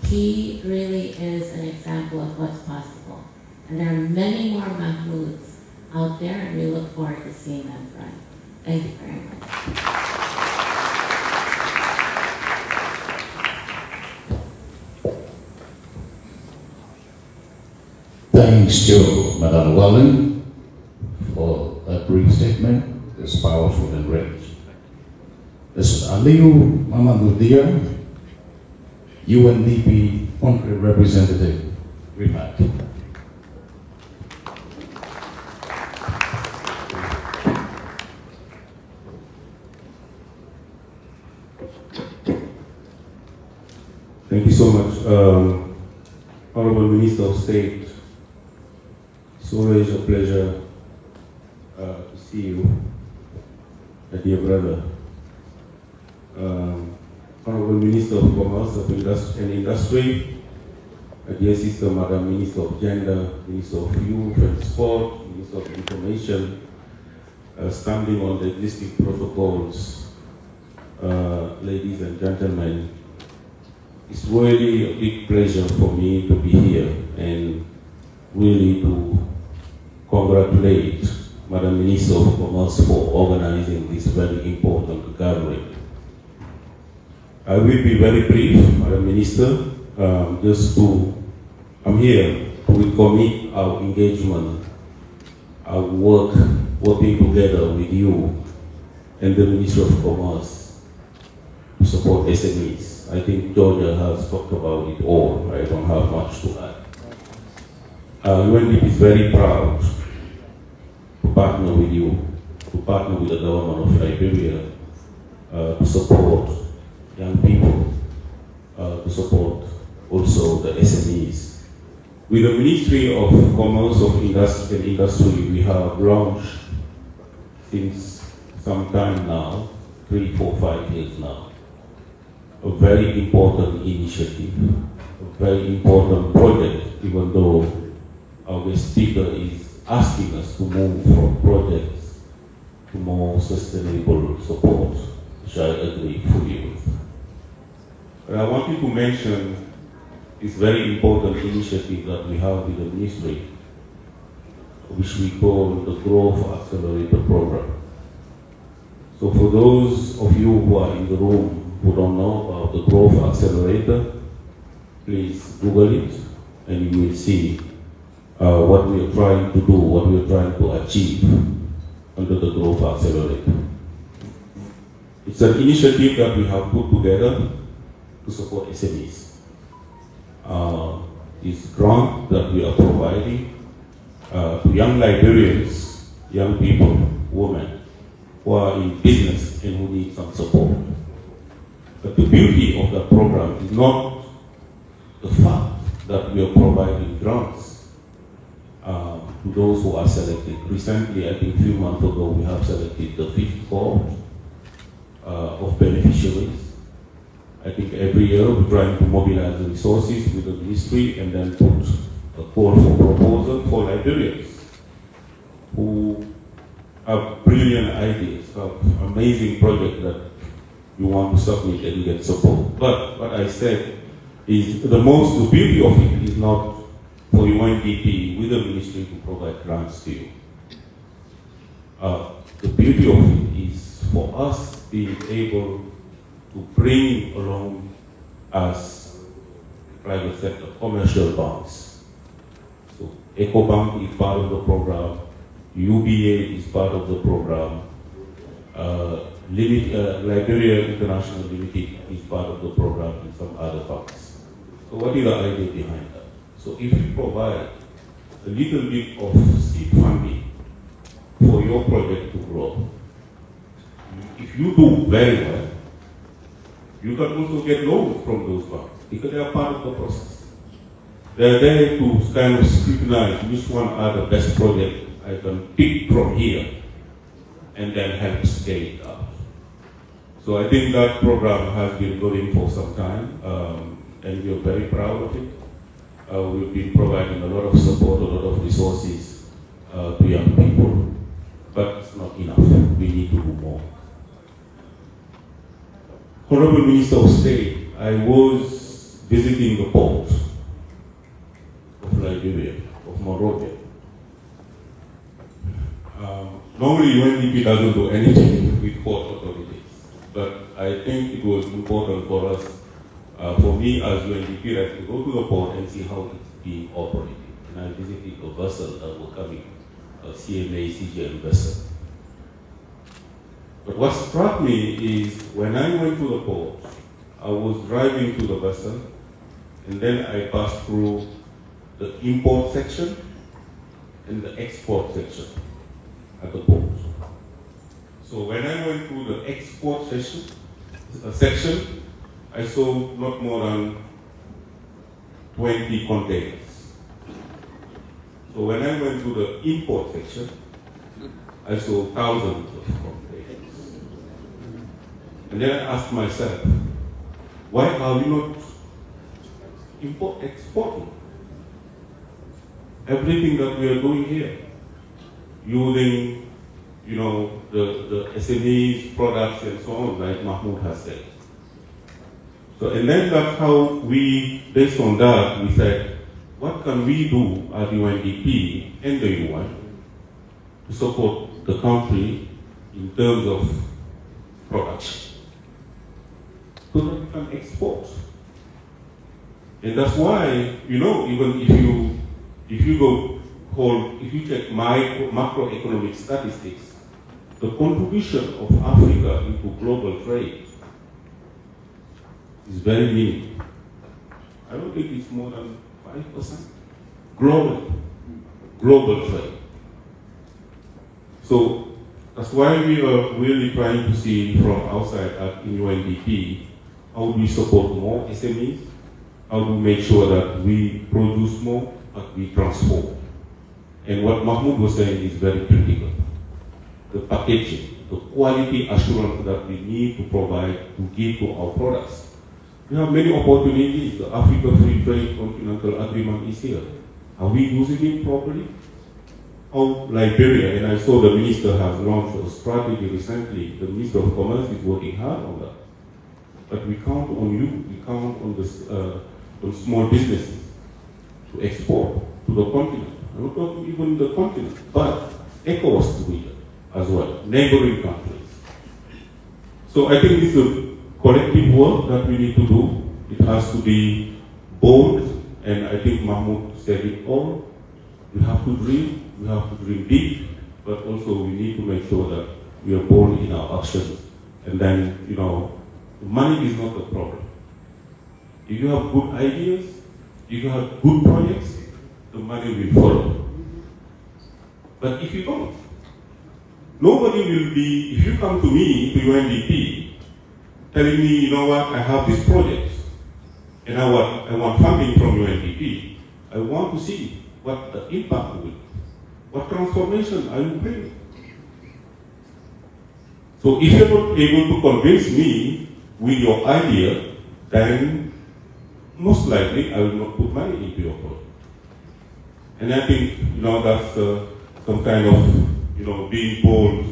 He really is an example of what's possible. And there are many more Mahmouds out there, and we look forward to seeing them thrive. Thank you very much. Thanks to Madam Wallen for a brief statement. It's powerful and rich. Mr. Aliu Mamadudia, UNDP country representative, remark. Thank you so much, Honorable Minister of State. It's always a pleasure to see you, my dear brother. Honorable Minister of Commerce and Industry, my dear sister, Madam Minister of Gender, Minister of Youth and Sport, Minister of Information, standing on the existing protocols, ladies and gentlemen. It's really a big pleasure for me to be here and really to congratulate Madam Minister of Commerce for organizing this very important gathering. I will be very brief, Madam Minister, I'm here to recommit our engagement, our working together with you and the Ministry of Commerce to support SMEs. I think Georgia has talked about it all. I don't have much to add. UNDP is very proud to partner with you, to partner with the government of Liberia, to support young people, to support also the SMEs. With the Ministry of Commerce and Industry, we have launched since some time now, 3, 4, 5 years now, a very important initiative, a very important project, even though our speaker is asking us to move from projects to more sustainable support, which I agree fully with. But I wanted to mention this very important initiative that we have with the ministry, which we call the Growth Accelerator Program. So for those of you who are in the room who don't know about the Growth Accelerator, please Google it and you will see what we are trying to do, what we are trying to achieve under the Growth Accelerator. It's an initiative that we have put together to support SMEs. It's grant that we are providing to young Liberians, young people, women, who are in business and who need some support. But the beauty of that program is not the fact that we are providing grants to those who are selected. Recently, I think a few months ago, we have selected the 5th cohort of beneficiaries. I think every year we're trying to mobilize the resources with the ministry and then put a call for proposal for Liberians who have brilliant ideas, have amazing projects that you want to submit and get support. But what I said is the beauty of it is not for UNDP with the ministry to provide grants to you. The beauty of it is for us being able to bring along as private sector commercial banks. So EcoBank is part of the program, UBA is part of the program, Liberia International Limited is part of the program, and some other banks. So what is the idea behind that? So if you provide a little bit of seed funding for your project to grow, if you do very well, you can also get loans from those banks because they are part of the process. They are there to kind of scrutinize which one are the best projects I can pick from here and then help scale it up. So I think that program has been going for some time and we are very proud of it. We've been providing a lot of support, a lot of resources to young people, but it's not enough. We need to do more. Honorable Minister of State, I was visiting the port of Liberia, of Monrovia. Normally UNDP doesn't do anything with port authorities, but I think it was important for us, for me as UNDP, to go to the port and see how it's being operated. And I visited a vessel that was coming, a CMA CGM vessel. But what struck me is when I went to the port, I was driving to the vessel and then I passed through the import section and the export section at the port. So when I went to the export section, I saw not more than 20 containers. So when I went to the import section, I saw thousands of containers. And then I asked myself, why are we not exporting everything that we are doing here? Using, the SMEs, products, and so on, like Mahmoud has said. So, and then that's how we, based on that, we said, what can we do as UNDP and the UN to support the country in terms of production? So that we can export. And that's why, even if you check macroeconomic statistics, the contribution of Africa into global trade is very minimal. I don't think it's more than 5% global trade. So that's why we are really trying to see from outside at UNDP, how do we support more SMEs? How do we make sure that we produce more, but we transform? And what Mahmoud was saying is very critical. The packaging, the quality assurance that we need to provide to give to our products. We have many opportunities. The Africa Free Trade Continental Agreement is here. Are we using it properly? How Liberia, and I saw the minister has launched a strategy recently. The Minister of Commerce is working hard on that. But we count on you, we count on the small businesses to export to the continent. I'm not talking even the continent, but ECOWAS region as well, neighboring countries. So I think this is a collective work that we need to do. It has to be bold, and I think Mahmoud said it all. We have to dream big, but also we need to make sure that we are bold in our actions. And then, money is not the problem. If you have good ideas, if you have good projects, the money will follow. But if you don't, nobody will be, if you come to me, to UNDP, telling me, you know what, I have this project, and I want funding from UNDP, I want to see what the impact will be. What transformation are you bringing? So if you're not able to convince me with your idea, then most likely I will not put money into your project. And I think, that's some kind of, being bold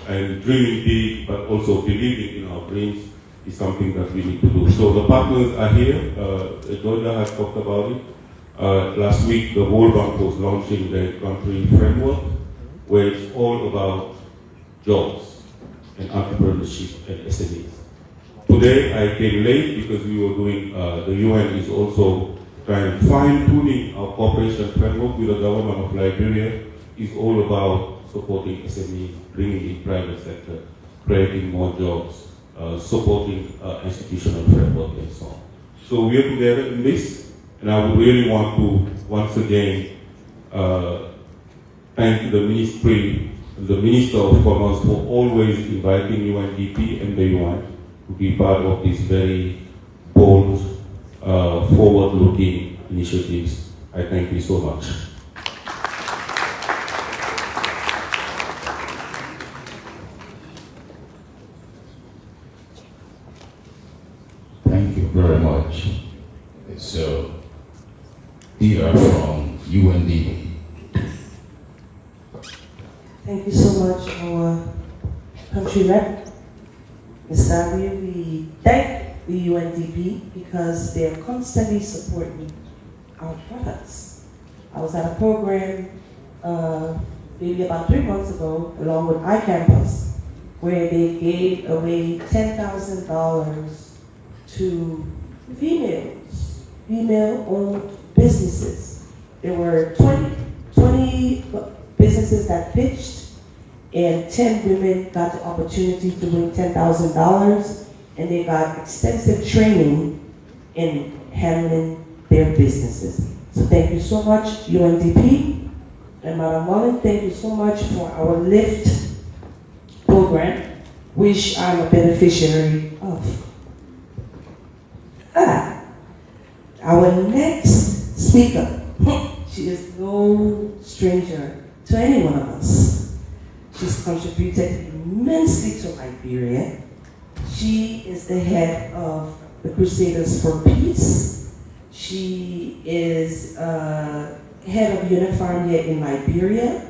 and dreaming big, but also believing in our dreams is something that we need to do. So the partners are here. Georgia has talked about it. Last week, the World Bank was launching the country framework, where it's all about jobs and entrepreneurship and SMEs. Today, I came late because we were doing, the UN is also trying fine-tuning our cooperation framework with the government of Liberia. Is all about supporting SMEs, bringing in private sector, creating more jobs, supporting institutional framework and so on. So we are together in this, and I would really want to once again thank the ministry, the Minister of Commerce for always inviting UNDP and the UN to be part of these very bold, forward-looking initiatives. I thank you so much. Thank you very much. So, here from UNDP. Thank you so much, our country rep, Ms. Savia. We thank the UNDP because they're constantly supporting our products. I was at a program maybe about 3 months ago, along with iCampus, where they gave away $10,000 to female-owned businesses. There were 20 businesses that pitched, and 10 women got the opportunity to win $10,000, and they got extensive training in handling their businesses. So thank you so much, UNDP. And Madam Mullen, thank you so much for our LIFT program, which I'm a beneficiary of. Our next speaker, she is no stranger to any one of us. She's contributed immensely to Liberia. She is the head of the Crusaders for Peace. She is head of Unifarm here in Liberia,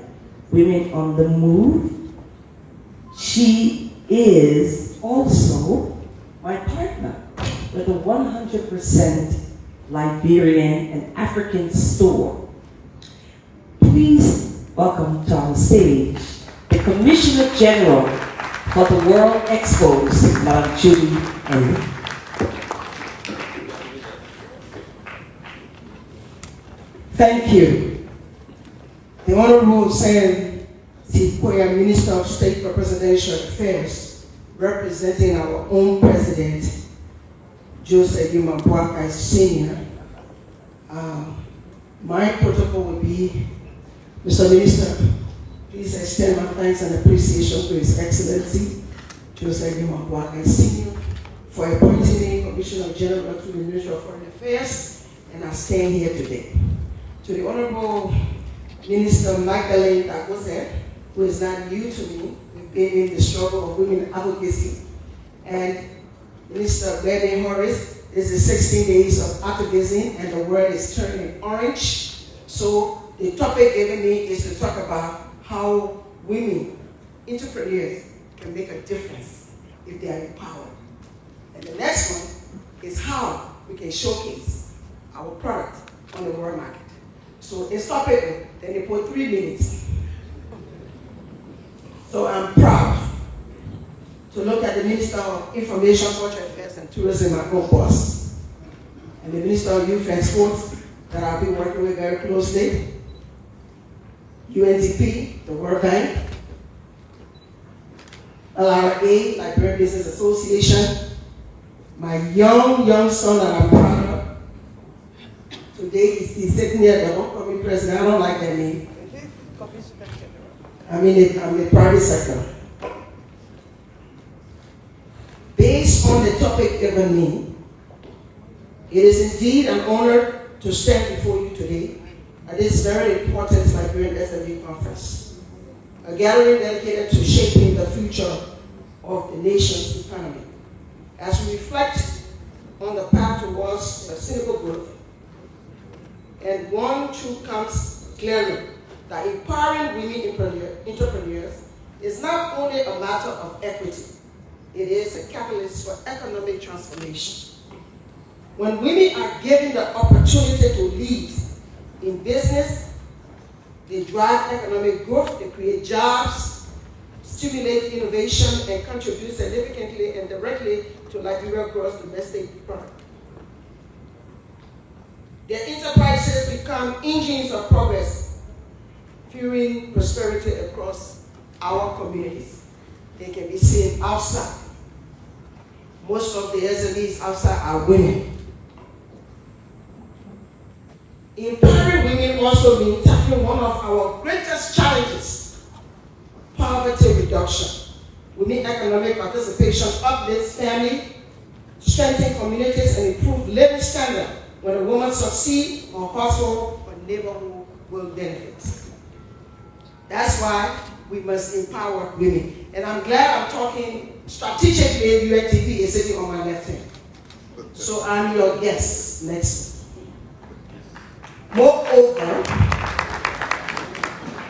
Women on the Move. She is also my partner with a 100% Liberian and African store. Please welcome to our stage the Commissioner General for the World Expos, Madam Judy Henry. Thank you. The Honorable Sam Sikoya, Minister of State for Presidential Affairs, representing our own President, Joseph Yumabwaka Sr. My protocol would be, Mr. Minister, please extend my thanks and appreciation to His Excellency, Joseph Yumabwaka Sr. for appointing me Commissioner General to the Ministry of Foreign Affairs, and I stand here today. To the Honorable Minister Magdalene Dagose, who is not new to me, we've been in the struggle of women advocacy, and Minister Benny Horace, this is 16 days of activism, and the world is turning orange. So the topic given me is to talk about how women, entrepreneurs, can make a difference if they are empowered. And the next one is how we can showcase our product on the world market. So in stop paper, then they put 3 minutes. So I'm proud to look at the Minister of Information, Culture Affairs and Tourism, my boss, and the Minister of Youth and Sports that I've been working with very closely, UNDP, the World Bank, LRA, Liberia Business Association, my young son that I'm proud of. Today he's sitting here, but don't call me president, I don't like that name. I'm in the private sector. Based on the topic given me, it is indeed an honor to stand before you today at this very important Liberian SME conference, a gathering dedicated to shaping the future of the nation's economy. As we reflect on the path towards sustainable growth, and one truth comes clearly, that empowering women entrepreneurs is not only a matter of equity, it is a catalyst for economic transformation. When women are given the opportunity to lead in business, they drive economic growth, they create jobs, stimulate innovation, and contribute significantly and directly to Liberia's gross domestic product. Their enterprises become engines of progress, fueling prosperity across our communities. They can be seen outside. Most of the SMEs outside are women. Empowering women also means tackling one of our greatest challenges, poverty reduction. Women economic participation uplifts family, strengthens communities, and improves living standards. When a woman succeeds, her household or neighborhood will benefit. That's why we must empower women. And I'm glad I'm talking strategically. UNDP is sitting on my left hand. So I'm your guest next. Moreover,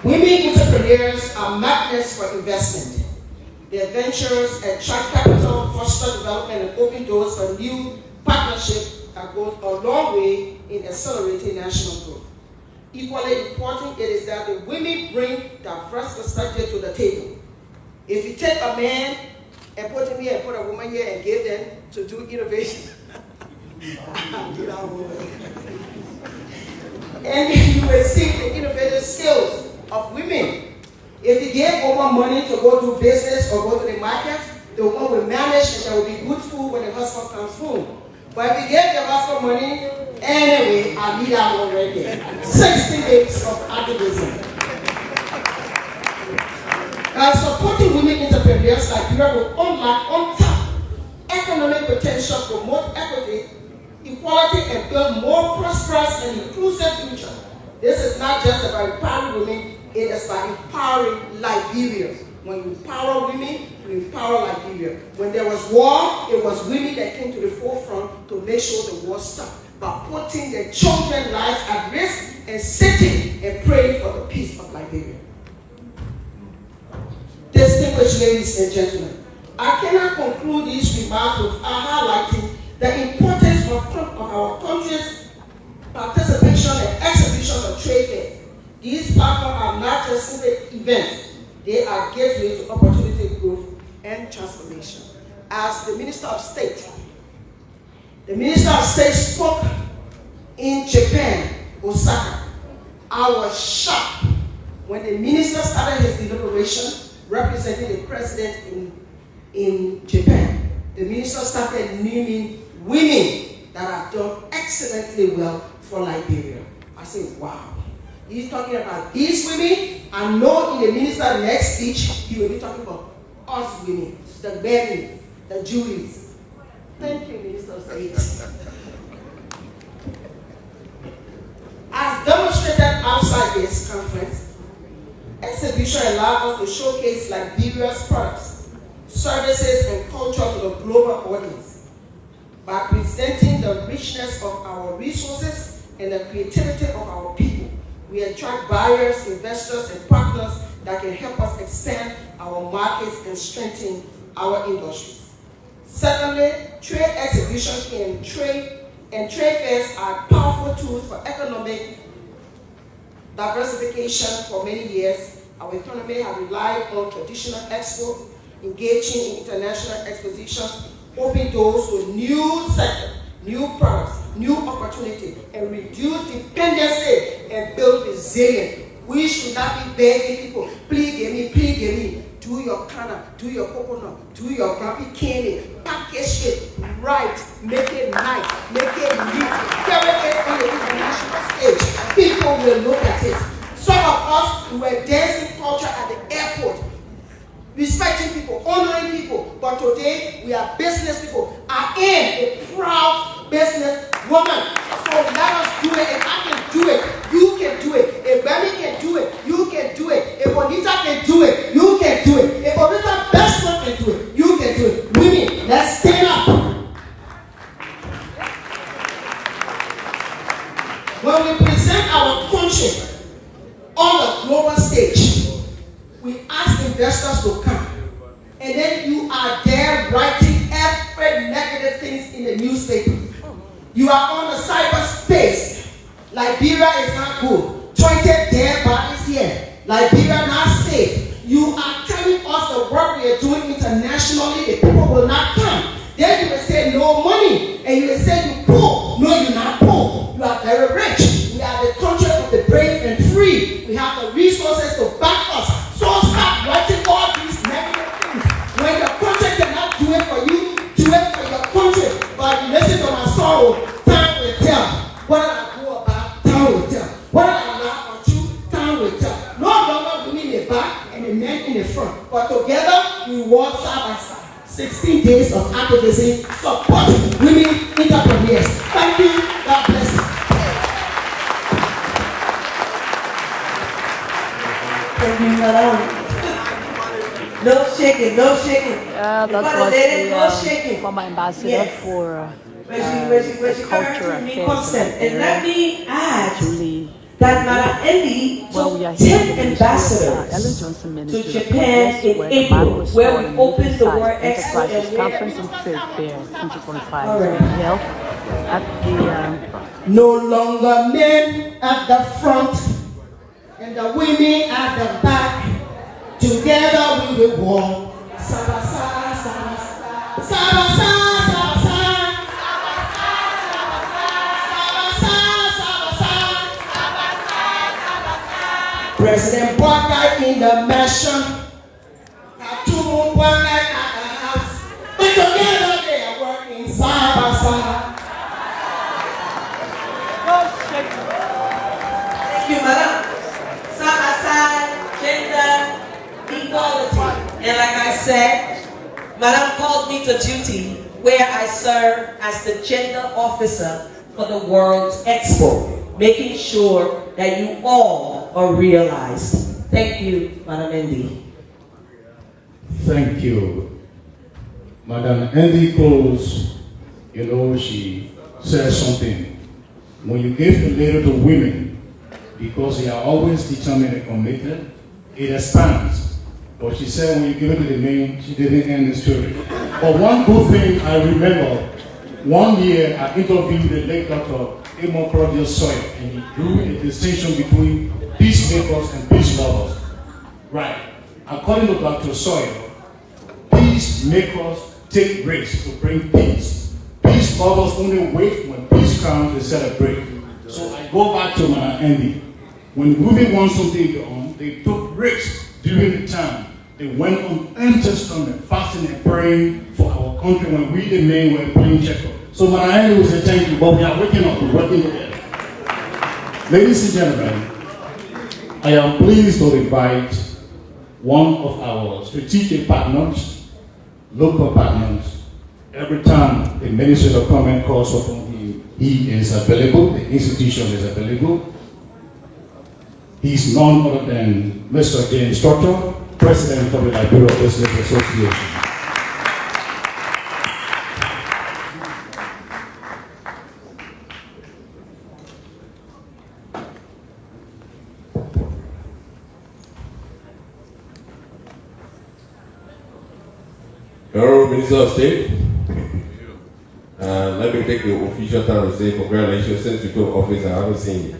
women entrepreneurs are magnets for investment. Their ventures attract capital, foster development, and open doors for new partnerships that goes a long way in accelerating national growth. Equally important, it is that the women bring diverse perspectives to the table. If you take a man and put him here and put a woman here and give them to do innovation, and you will see the innovative skills of women. If you give a woman money to go do business or go to the market, the woman will manage and there will be good food when the husband comes home. But if you give your husband money, anyway, I'll leave that one right there. 60 days of activism. Supporting women entrepreneurs like Liberia will unlock untapped economic potential, promote equity, equality, and build more prosperous and inclusive future. This is not just about empowering women, it is about empowering Liberia. When you empower women, you empower Liberia. When there was war, it was women that came to the forefront to make sure the war stopped, by putting their children's lives at risk and sitting and praying for the peace of Liberia. Distinguished ladies and gentlemen, I cannot conclude these remarks without highlighting the importance of our country's participation and exhibition of trade fairs. These platforms are not just simply events, they are gateways to opportunity, growth, and transformation. As the Minister of State spoke in Japan, Osaka. I was shocked when the minister started his deliberation representing the president in Japan. The minister started naming women that have done excellently well for Liberia. I said, wow. He's talking about these women. I know in the minister's next speech, he will be talking about us women, the Bennys, the Julies. Thank you, Minister of State. As demonstrated outside this conference, exhibition allows us to showcase Liberia's products, services, and culture to the global audience. By presenting the richness of our resources and the creativity of our people, we attract buyers, investors, and partners that can help us expand our markets and strengthen our industries. Secondly, trade exhibitions and trade fairs are powerful tools for economic diversification. For many years, our economy has relied on traditional export, engaging in international expositions, open doors to new sector, new products, new opportunity, and reduce dependency and build resilience. We should not be begging people, please give me. Do your canna, do your coconut, do your grumpy candy, package it right, make it nice, make it neat, carry it on the international stage. People will look at it. Some of us, we were dancing culture at the airport, respecting people, honoring people, but today we are business people. I am a proud business woman. So let us do it. If I can do it, you can do it. If Remy can do it, you can do it. If Bonita can do it, you can do it. If Bonita best one can do it, you can do it. Women, let's stand up. When we present our country on the global stage, we ask investors to come, and then you are there writing every negative things in the newspaper. You are on the cyberspace. Liberia is not good. 20 dead bodies here. Liberia not safe. You are telling us the work we are doing internationally, the people will not come. Then you will say no money, and you will say you poor. No, you're not poor. You are very rich. We are the country of the brave and free. We have the resources to back us. So stop writing all these negative things. When your country cannot do it for you, do it for your country. But listen to my sorrow. Time will tell. What I go about, time will tell. What I laugh at you, time will tell. No longer women in the back and the men in the front. But together, we walk side by side. 16 days of activism, support women entrepreneurs. Thank you. God bless you. Thank you, madam. No shaking, no shaking. That was the former ambassador for culture affairs. And let me add Julie. that Madam Endi took 10 ambassadors to Japan in April, where we opened the World Expo and Conference and Trade Fair 2025 held at the no longer men at the front and the women at the back. Together we will walk. Saba, saba, saba, saba, saba, saba, saba. President Boakai in the mansion, Atumu Boakai at the house, but together they are working side by side. Thank you, madam. Side by side, gender equality. And like I said, madam called me to duty where I serve as the gender officer for the World Expo, making sure that you all are realized. Thank you, Madam Endi. Thank you. Madam Endi Close, she says something. When you give the leader to women, because they are always determined and committed, it expands. But she said when you give it to the men, she didn't end the story. But one good thing I remember, one year I interviewed the late Dr. Amon Claudius Sawyer, and he drew a distinction between peacemakers and peace lovers. Right. According to Dr. Sawyer, peacemakers take risks to bring peace. Peace lovers only wait when peace comes to celebrate. So I go back to Madam Endi. When women want something done, they took risks during the time. They went on ancestors and fasting and praying for our country when we the men were playing checker. So Madam Endi will say thank you, but we are waking up, we're working together. Ladies and gentlemen, I am pleased to invite one of our strategic partners, local partners. Every time the Minister of Comment calls upon him, he is available, the institution is available. He's none other than Mr. James Structure, President of the Liberia Business Association. Honorable Minister of State, let me take the official time to say congratulations. Since you took office, I haven't seen you.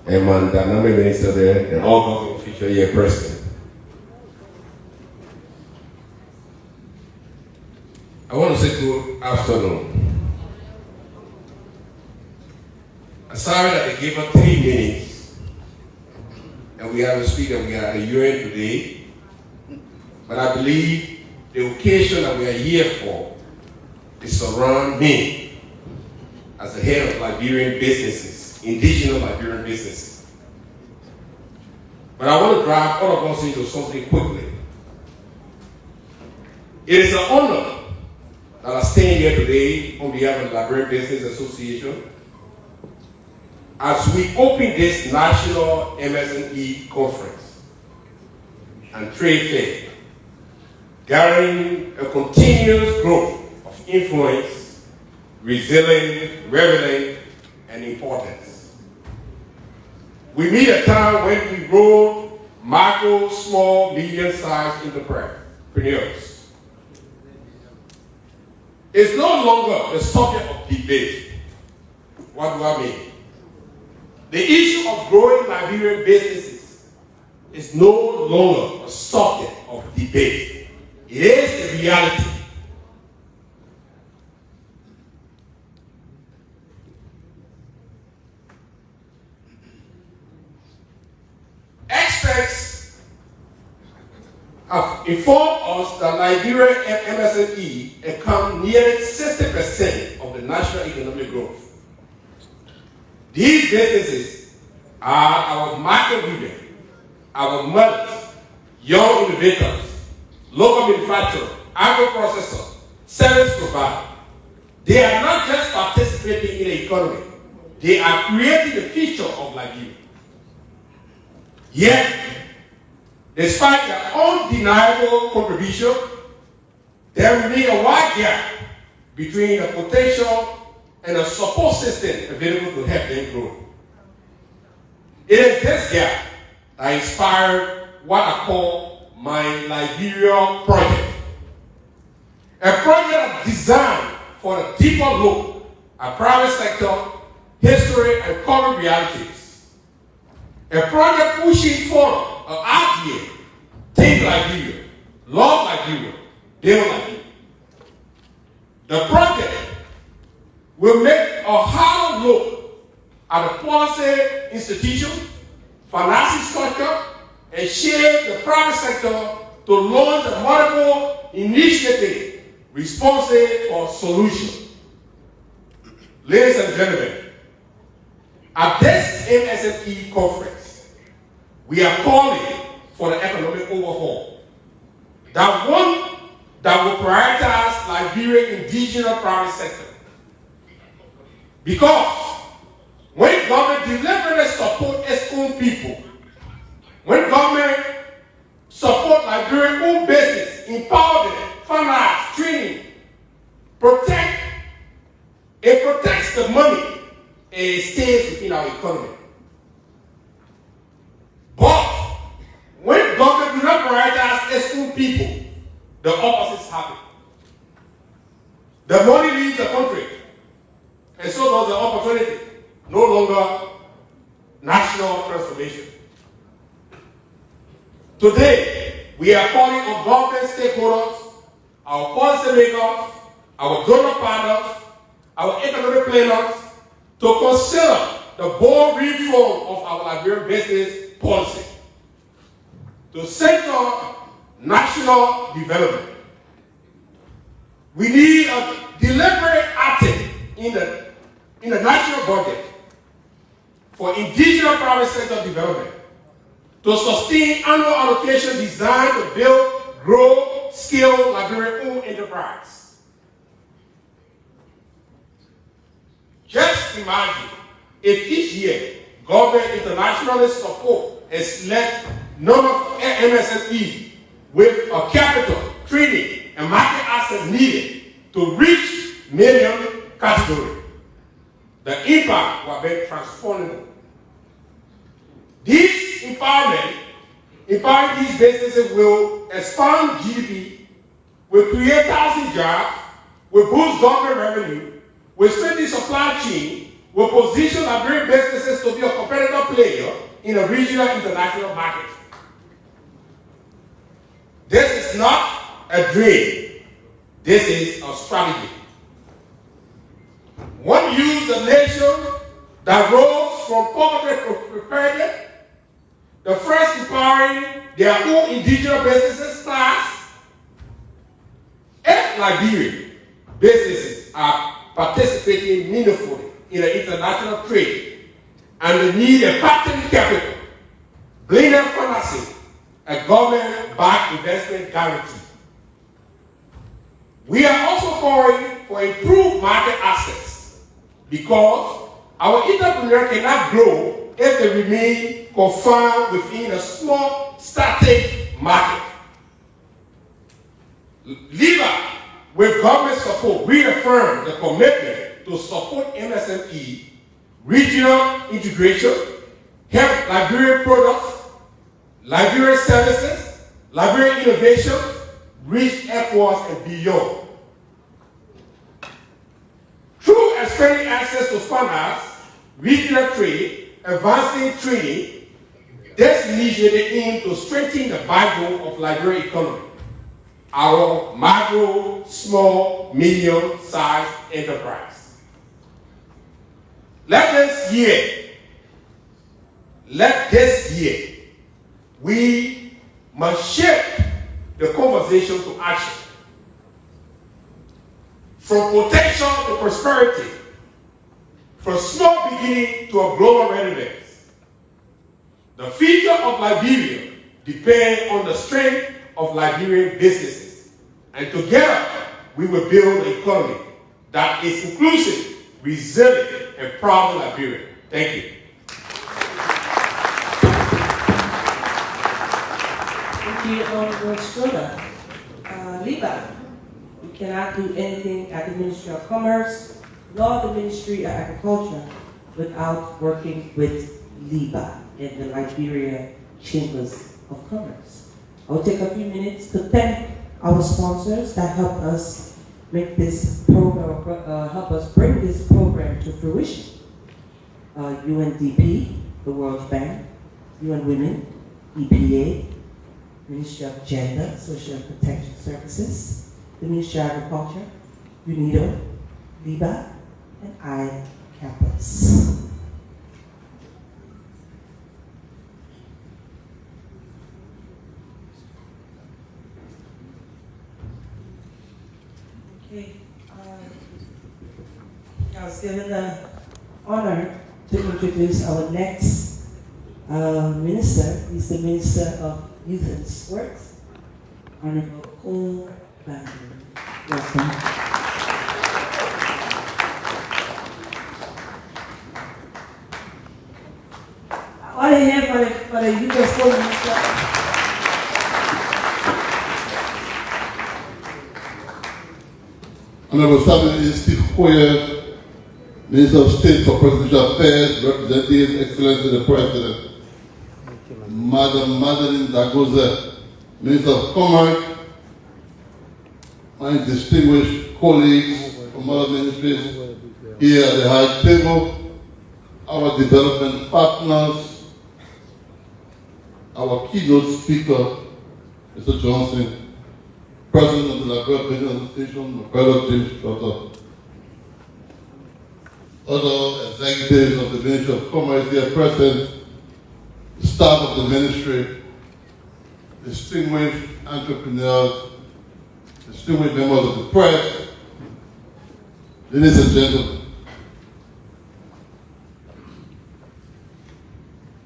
And my dynamic minister there, and all government officials here present. give her 3 minutes. And we have a speaker, we are a UN today. But I believe the occasion that we are here for is around me as the head of Liberian businesses, indigenous Liberian businesses. But I want to drive all of us into something quickly. It is an honor that I stand here today on behalf of the Liberian Business Association as we open this National MSME Conference and Trade Fair, gathering a continuous growth of influence, resilience, relevance, and importance. We meet a time when we grow micro, small, medium-sized entrepreneurs. It's no longer the subject of debate. What do I mean? The issue of growing Liberian businesses is no longer a subject of debate. It is a reality. Experts have informed us that Liberian MSME account nearly 60% of the national economic growth. These businesses are our micro women, our mothers, young innovators, local manufacturers, agro-processors, service providers. They are not just participating in the economy, they are creating the future of Liberia. Yet, despite their undeniable contribution, there remains a wide gap between the potential and a support system available to help them grow. It is this gap that inspired what I call my Liberia project. A project designed for a deeper look at private sector, history, and current realities. A project pushing for an idea, think Liberia, love Liberia, build Liberia. The project will make a harder look at the policy institutions, financing structure, and shape the private sector to launch a multiple initiative responsive for solution. Ladies and gentlemen, at this MSME conference, we are calling for the economic overhaul. That one that will prioritize Liberian indigenous private sector. Because when government deliberately support its own people, when government support Liberian own business, empower them, finance, training, it protects the money and it stays within our economy. But when government do not prioritize its own people, the opposite happens. The money leaves the country, and so does the opportunity. No longer national transformation. Today, we are calling on government stakeholders, our policymakers, our donor partners, our economic planners to consider the bold reform of our Liberian business policy to center national development. We need a deliberate action in the national budget for indigenous private sector development to sustain annual allocation designed to build, grow, scale Liberian own enterprise. Just imagine if each year government internationally support and select number of MSME with a capital, training, and market access needed to reach million category. The impact will be transformative. This empowering these businesses will expand GDP, will create thousands of jobs, will boost government revenue, will strengthen supply chain, will position Liberian businesses to be a competitive player in a regional international market. This is not a dream. This is a strategy. One used a nation that rose from poverty preparedness, the first empowering their own indigenous businesses starts. If Liberian businesses are participating meaningfully in the international trade and they need a pattern capital, blended financing, a government-backed investment guarantee. We are also calling for improved market access because our entrepreneurs cannot grow if they remain confined within a small, static market. Liberia, with government support, reaffirmed the commitment to support MSME, regional integration, help Liberian products, Liberian services, Liberian innovation, reach ECOWAS and beyond. Through expanding access to funders, regional trade, advancing training, this initiative aims to strengthen the backbone of Liberian economy, our micro, small, medium-sized enterprise. Let this year, we must shift the conversation to action. From protection to prosperity, from small beginning to a global relevance. The future of Liberia depends on the strength of Liberian businesses. And together, we will build an economy that is inclusive, resilient, and proud of Liberia. Thank you. Thank you, Honorable Schroeder. Liberia, we cannot do anything at the Ministry of Commerce nor the Ministry of Agriculture without working with Liberia and the Liberia Chambers of Commerce. I will take a few minutes to thank our sponsors that help us make this program, help us bring this program to fruition. UNDP, the World Bank, UN Women, EPA, Ministry of Gender, Social and Protection Services, the Ministry of Agriculture, UNIDO, LIBA, and iCampus. Okay, I was given the honor to introduce our next minister. He's the Minister of Youth and Sports, Honorable Cole Banner. Welcome. All I have for the Youth and Sports Minister. Honorable Samuel Steve Hoyer, Minister of State for Presidential Affairs, Representative, Excellency the President, Madam Madeline Dagoza, Minister of Commerce, my distinguished colleagues from other ministries here at the high table, our development partners, our keynote speaker, Mr. Johnson, President of the Liberia Business Association, my brother James Trotter, other executives of the Ministry of Commerce here present, the staff of the ministry, distinguished entrepreneurs, distinguished members of the press, ladies and gentlemen.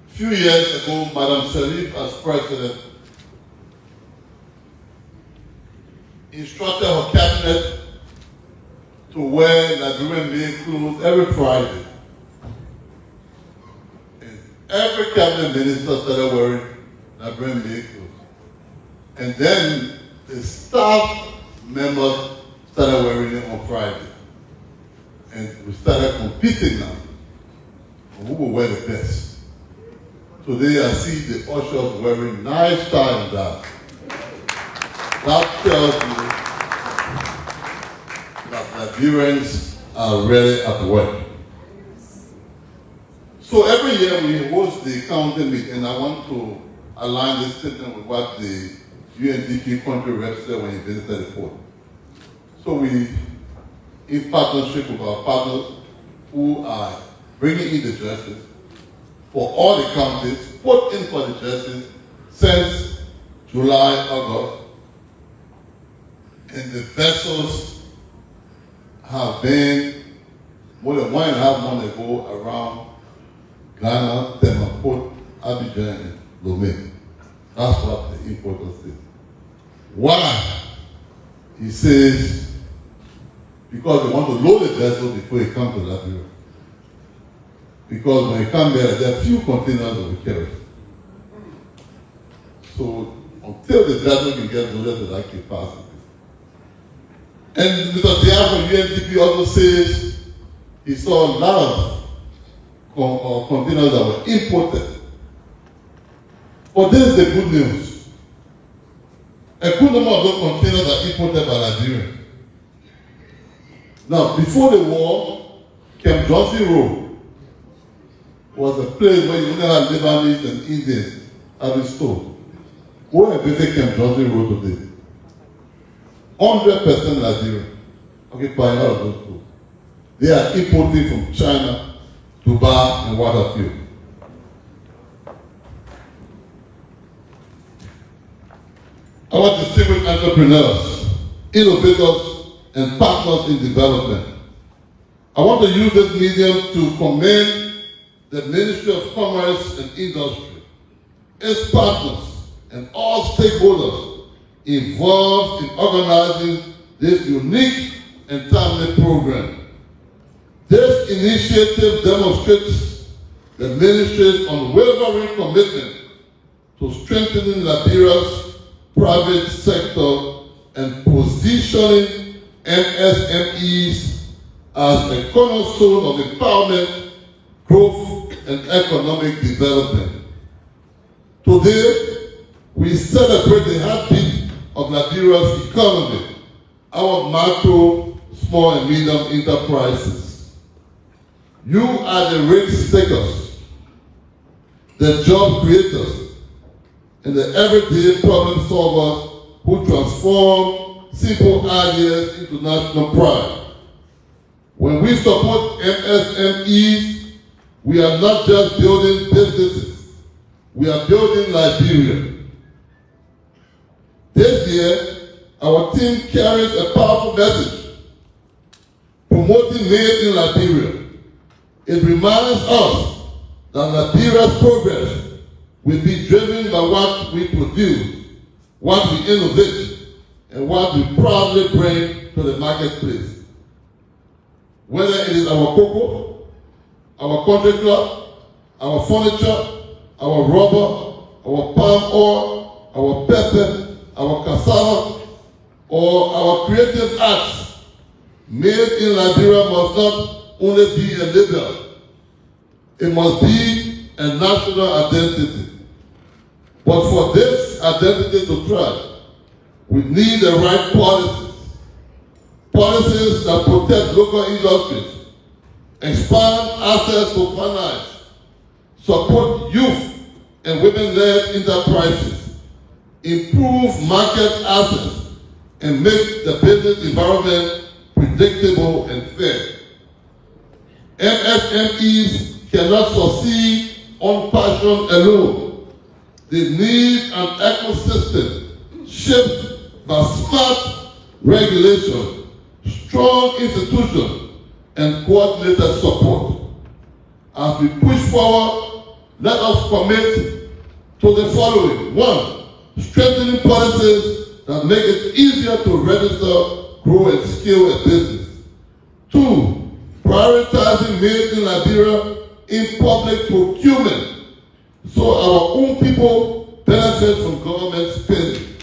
A few years ago, Madam Sharif, as president, instructed her cabinet to wear Liberian made clothes every Friday. And every cabinet minister started wearing Liberian made clothes. And then the staff members started wearing it on Friday. And we started competing now on who will wear the best. Today I see the ushers wearing nice tie and that. That tells you that Liberians are really at work. So every year we host the county meeting, and I want to align this statement with what the UNDP country rep said when he visited the port. So we, in partnership with our partners who are bringing in the dresses, for all the counties, put in for the churches since July, August. And the vessels have been more than 1.5 months ago around Ghana, Temaport, Abidjan, and Lomé. That's what the importer says. Why? He says, because they want to load the vessel before it comes to Liberia. Because when it comes there are few containers of the carry. So until the vessel can get loaded to that capacity. And Mr. Diaz from UNDP also says he saw a lot of containers that were imported. But this is the good news. A good number of those containers are imported by Liberia. Now, before the war, Camp Johnson Road was a place where you only had Lebanese and Indians having stores. Who have visited Camp Johnson Road today? 100% Nigeria occupying all of those stores. They are importing from China, Dubai, and what have you. Our distinguished entrepreneurs, innovators, and partners in development. I want to use this medium to commend the Ministry of Commerce and Industry, its partners, and all stakeholders involved in organizing this unique and timely program. This initiative demonstrates the Ministry's unwavering commitment to strengthening Liberia's private sector and positioning MSMEs as a cornerstone of empowerment, growth, and economic development. Today, we celebrate the heartbeat of Liberia's economy, our micro, small, and medium enterprises. You are the risk takers, the job creators, and the everyday problem solvers who transform simple ideas into national pride. When we support MSMEs, we are not just building businesses, we are building Liberia. This year, our team carries a powerful message, promoting made in Liberia. It reminds us that Liberia's progress will be driven by what we produce, what we innovate, and what we proudly bring to the marketplace. Whether it is our cocoa, our country club, our furniture, our rubber, our palm oil, our pepper, our cassava, or our creative arts, made in Liberia must not only be a label, it must be a national identity. But for this identity to thrive, we need the right policies. Policies that protect local industries, expand access to finance, support youth and women-led enterprises, improve market access, and make the business environment predictable and fair. MSMEs cannot succeed on passion alone. They need an ecosystem shaped by smart regulation, strong institutions, and coordinated support. As we push forward, let us commit to the following. 1, strengthening policies that make it easier to register, grow, and scale a business. 2, prioritizing made in Liberia in public procurement so our own people benefit from government spending.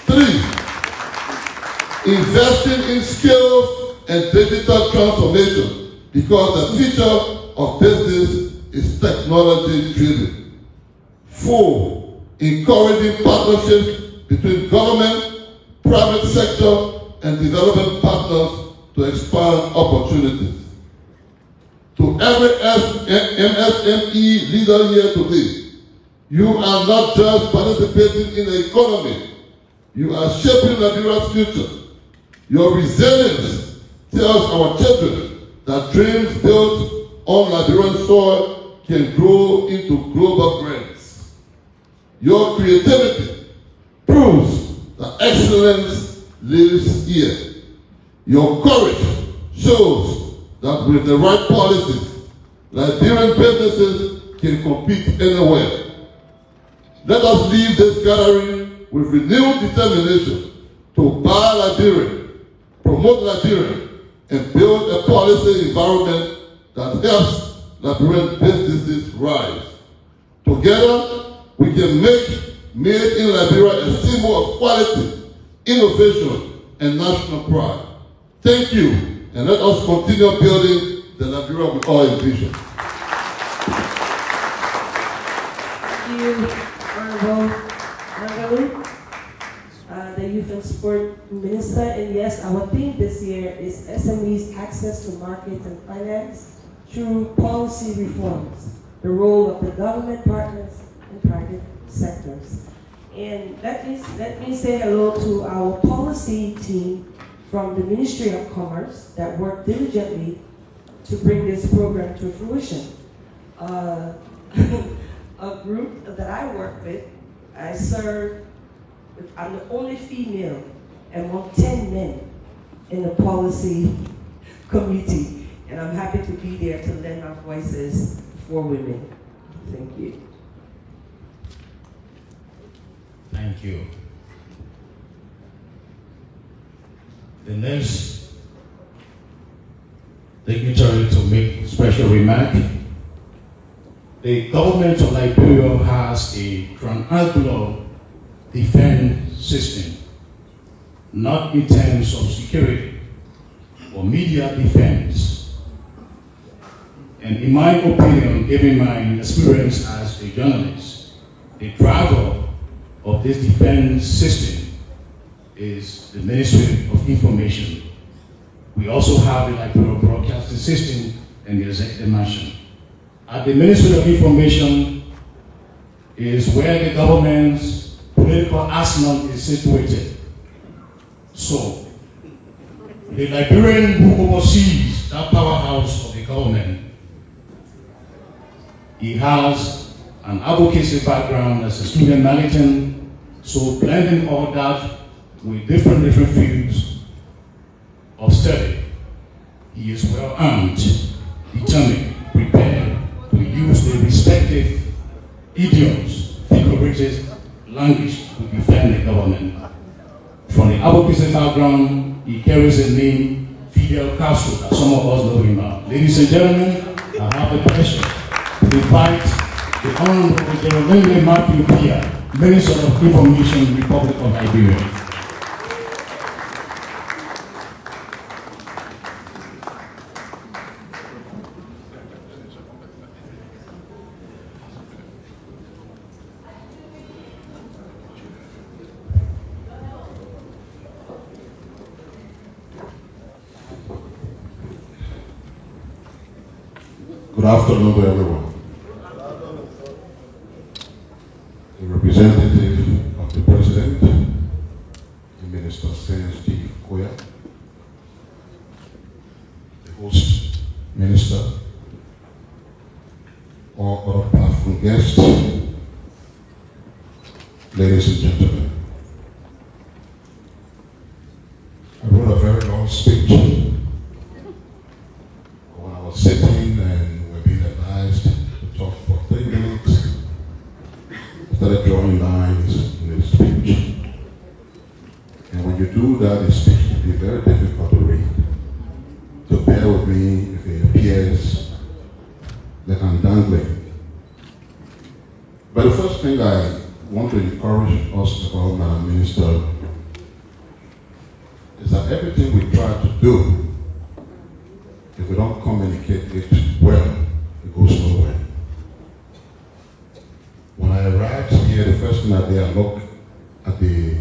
3, investing in skills and digital transformation because the future of business is technology driven. 4, encouraging partnerships between government, private sector, and development partners to expand opportunities. To every MSME leader here today, you are not just participating in the economy, you are shaping Liberia's future. Your resilience tells our children that dreams built on Liberian soil can grow into global brands. Your creativity proves that excellence lives here. Your courage shows that with the right policies, Liberian businesses can compete anywhere. Let us leave this gathering with renewed determination to buy Liberia, promote Liberia, and build a policy environment that helps Liberian businesses rise. Together, we can make Made in Liberia a symbol of quality, innovation, and national pride. Thank you, and let us continue building the Liberia we all envision. Thank you, Honorable Magalu, the Youth and Sport Minister. And yes, our theme this year is SMEs access to market and finance through policy reforms, the role of the government partners and private sectors. And let me say hello to our policy team from the Ministry of Commerce that worked diligently to bring this program to fruition. A group that I work with, I'm the only female among 10 men in the policy committee, and I'm happy to be there to lend our voices for women. Thank you. Thank you. The next dignitary to make special remark. The government of Liberia has a triangular defense system, not in terms of security or media defense. And in my opinion, given my experience as a journalist, the driver of this defense system is the Ministry of Information. We also have the Liberia Broadcasting System and the Executive Mansion. At the Ministry of Information is where the government's political arsenal is situated. So, the Liberian who oversees that powerhouse of the government, he has an advocacy background as a student militant, so blending all that with different fields of study, he is well armed, determined, prepared to use the respective idioms, figurative language to defend the government. From the advocacy background, he carries the name Fidel Castro, that some of us know him now. Ladies and gentlemen, I have the pleasure to invite the Honorable General Matthew Pia, Minister of Information, Republic of Liberia. Good afternoon to everyone. The representative of the President, the Minister Steve Koya, the host minister, all other platform guests, ladies and gentlemen. I wrote a very long speech when I was sitting and to talk for 3 minutes. I started drawing lines in the speech. And when you do that, the speech can be very difficult to read. So bear with me if it appears that I'm dangling. But the first thing I want to encourage us about, Madam Minister, is that everything we try to do, if we don't communicate it well, it goes nowhere. When I arrived here, the first thing I did, I looked at the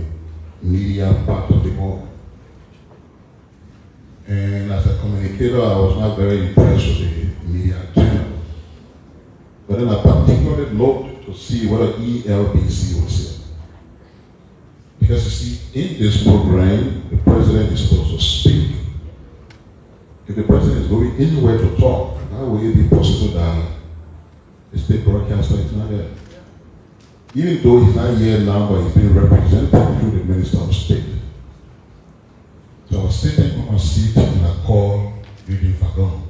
media part of the hall. And as a communicator, I was not very impressed with the media channel. But then I particularly looked to see whether ELBC was here. Because you see, in this program, the president is supposed to speak. If the president is going anywhere to talk, how will it be possible that the state broadcaster is not there. Even though he's not here now, but he's being represented through the Minister of State. So I was sitting on my seat and I called Eugene Fagon,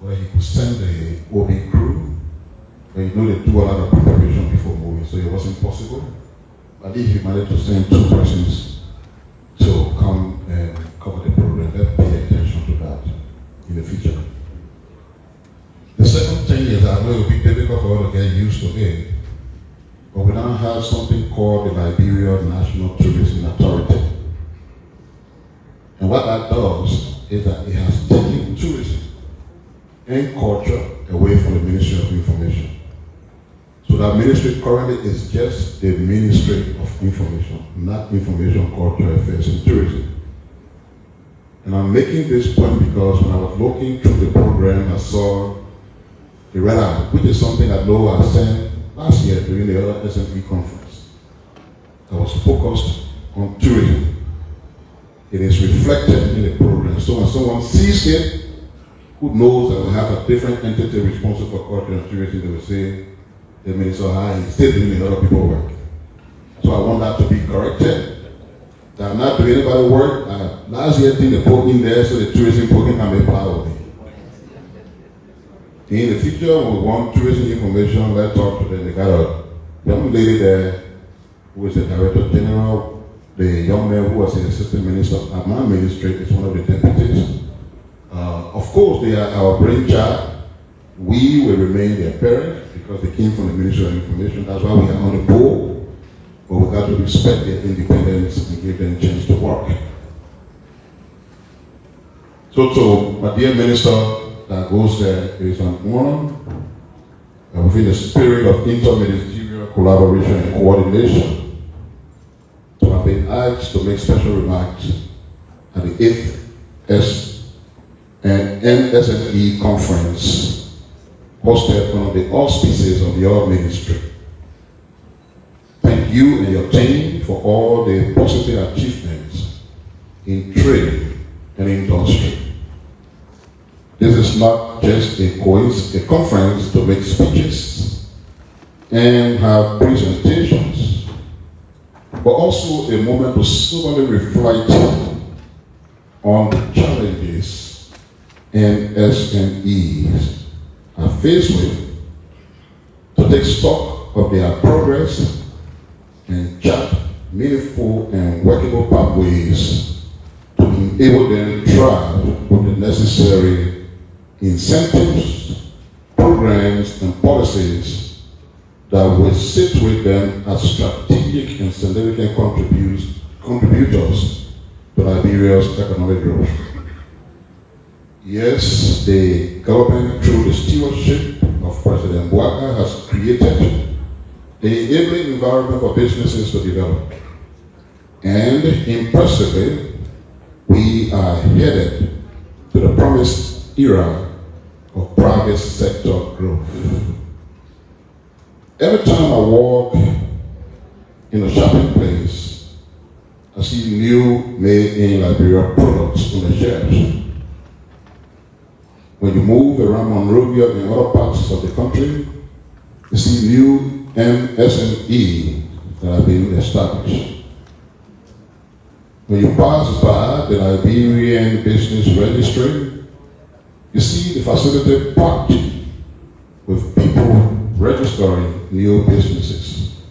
where he could send the OB crew, and you know they do a lot of preparation before moving, so it wasn't possible. But if he managed to send 2 persons to come and cover the program, let's pay attention to that in the future. The second thing is that it will be difficult for us to get used to it, but we now have something called the Liberia National Tourism Authority. And what that does is that it has taken tourism and culture away from the Ministry of Information. So that ministry currently is just the Ministry of Information, not Information, Culture, Affairs, and Tourism. And I'm making this point because when I was looking through the program, I saw the radar, which is something that Noah sent last year during the other SME conference. That was focused on tourism. It is reflected in the program. So when someone sees it, who knows that we have a different entity responsible for culture and tourism, they will say, the minister, he's still doing a lot of people work. So I want that to be corrected. That I'm not doing anybody work. Last year, I think they put in there so the tourism program can be part of it. In the future, when we want tourism information, let's talk to them. They got a young lady there who is the Director General, the young man who was the Assistant Minister at my ministry is one of the deputies. Of course, they are our brainchild. We will remain their parents because they came from the Ministry of Information. That's why we are on the board. But we got to respect their independence and give them a chance to work. So my dear Minister that goes there is an honor within the spirit of interministerial collaboration and coordination. So I've been asked to make special remarks at the 8th S and NSNE conference hosted under the auspices of your ministry. Thank you and your team for all the positive achievements in trade and industry. This is not just a conference to make speeches and have presentations, but also a moment to soberly reflect on the challenges SMEs are faced with, to take stock of their progress and chart meaningful and workable pathways to enable them to thrive with the necessary incentives, programs, and policies that will situate them as strategic and significant contributors to Liberia's economic growth. Yes, the government, through the stewardship of President Bouaka, has created the enabling environment for businesses to develop. And impressively, we are headed to the promised era of private sector growth. Every time I walk in a shopping place, I see new made in Liberia products on the shelves. When you move around Monrovia and other parts of the country, you see new MSME that have been established. When you pass by the Liberian Business Registry, you see the facility packed with people registering new businesses.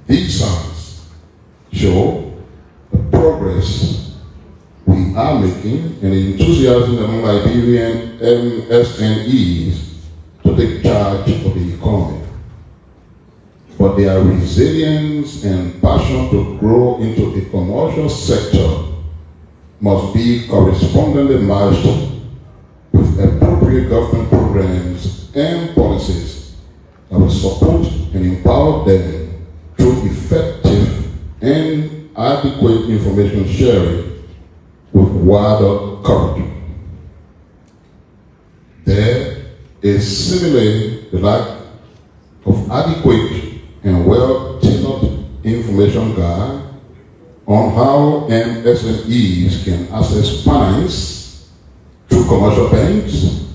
These signs show the progress we are making and the enthusiasm among Liberian MSMEs to take charge of the economy. But their resilience and passion to grow into the commercial sector must be correspondingly matched with appropriate government programs and policies that will support and empower them through effective and adequate information sharing with wider coverage. There is similarly the lack of adequate and well-tailored information guide on how MSMEs can access finance through commercial banks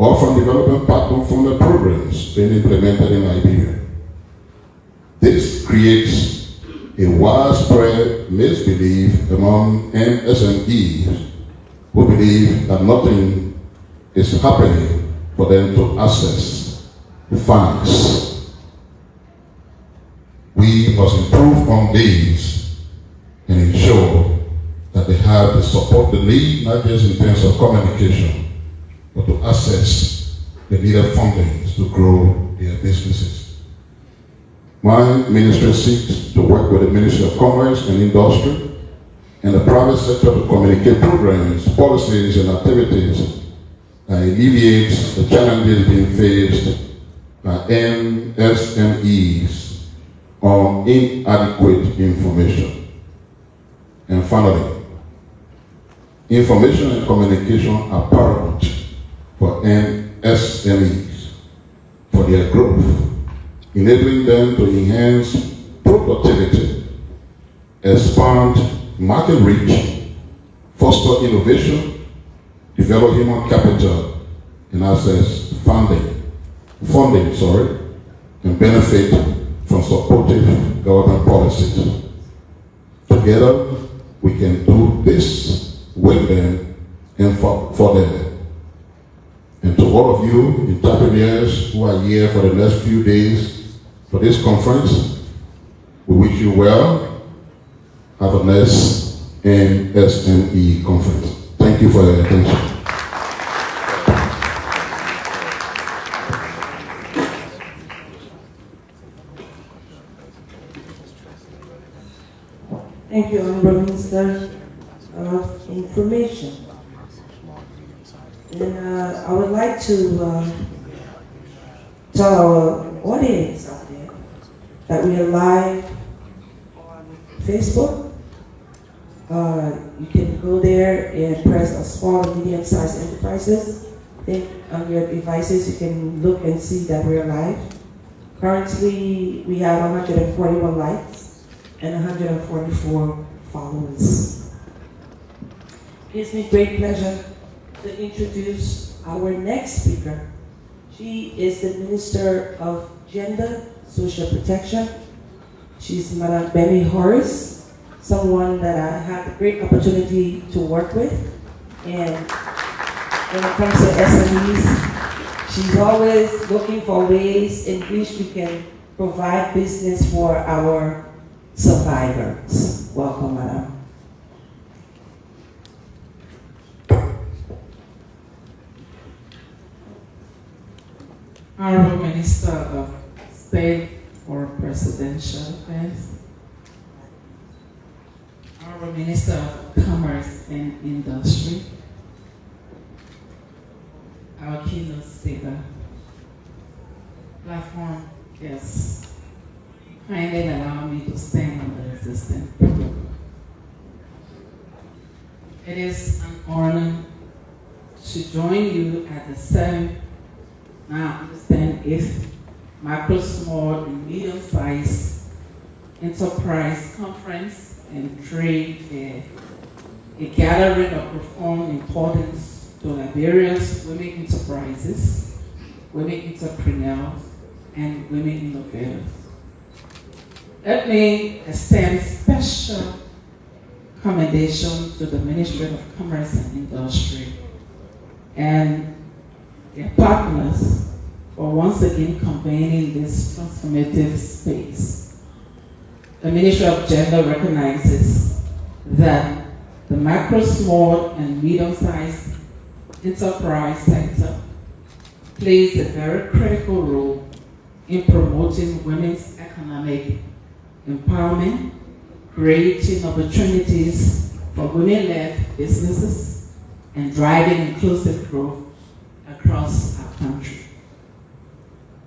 or from development partner-funded programs being implemented in Liberia. This creates a widespread misbelief among MSMEs who believe that nothing is happening for them to access the funds. We must improve on these and ensure that they have the support they need, not just in terms of communication, but to access the needed funding to grow their businesses. My ministry seeks to work with the Ministry of Commerce and Industry and the private sector to communicate programs, policies, and activities that alleviate the challenges being faced by MSMEs on inadequate information. And finally, information and communication are paramount for MSMEs for their growth, enabling them to enhance productivity, expand market reach, foster innovation, develop human capital, and access funding, and benefit from supportive government policies. Together, we can do this with them and for them. And to all of you entrepreneurs who are here for the next few days for this conference, we wish you well. Have a nice MSME conference. Thank you for your attention. Thank you, Honorable Minister of Information. And I would like to tell our audience out there that we are live on Facebook. You can go there and press on small and medium-sized enterprises. Then on your devices, you can look and see that we're live. Currently, we have 141 likes and 144 followers. It gives me great pleasure to introduce our next speaker. She is the Minister of Gender, Social Protection. She's Madam Bemi Horace, someone that I had the great opportunity to work with. And when it comes to SMEs, she's always looking for ways in which we can provide business for our survivors. Welcome, Madam. Honorable Minister of State for Presidential Affairs, Honorable Minister of Commerce and Industry, our keynote speaker, platform guests, kindly allow me to stand on the existing protocol. It is an honor to join you at the 7th Now understand if micro, small, and medium-sized enterprise conference and trade fair, a gathering of profound importance to Liberia's women enterprises, women entrepreneurs, and women innovators. Let me extend special commendation to the Ministry of Commerce and Industry and their partners for once again convening this transformative space. The Ministry of Gender recognizes that the micro, small, and medium-sized enterprise sector plays a very critical role in promoting women's economic empowerment, creating opportunities for women-led businesses, and driving inclusive growth across our country.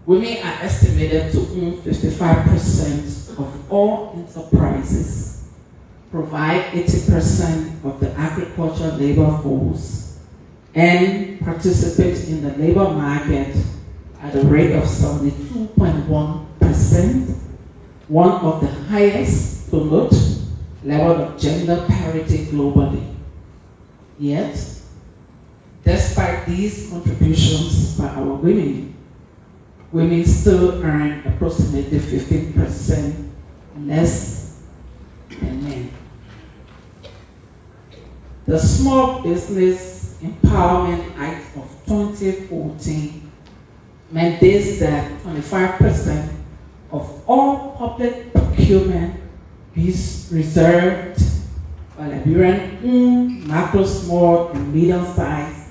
Women are estimated to own 55% of all enterprises, provide 80% of the agricultural labor force, and participate in the labor market at a rate of 72.1%, one of the highest to note level of gender parity globally. Yet, Despite these contributions by our women, women still earn approximately 15% less than men. The Small Business Empowerment Act of 2014 mandates that 25% of all public procurement be reserved for Liberian macro, small, and medium-sized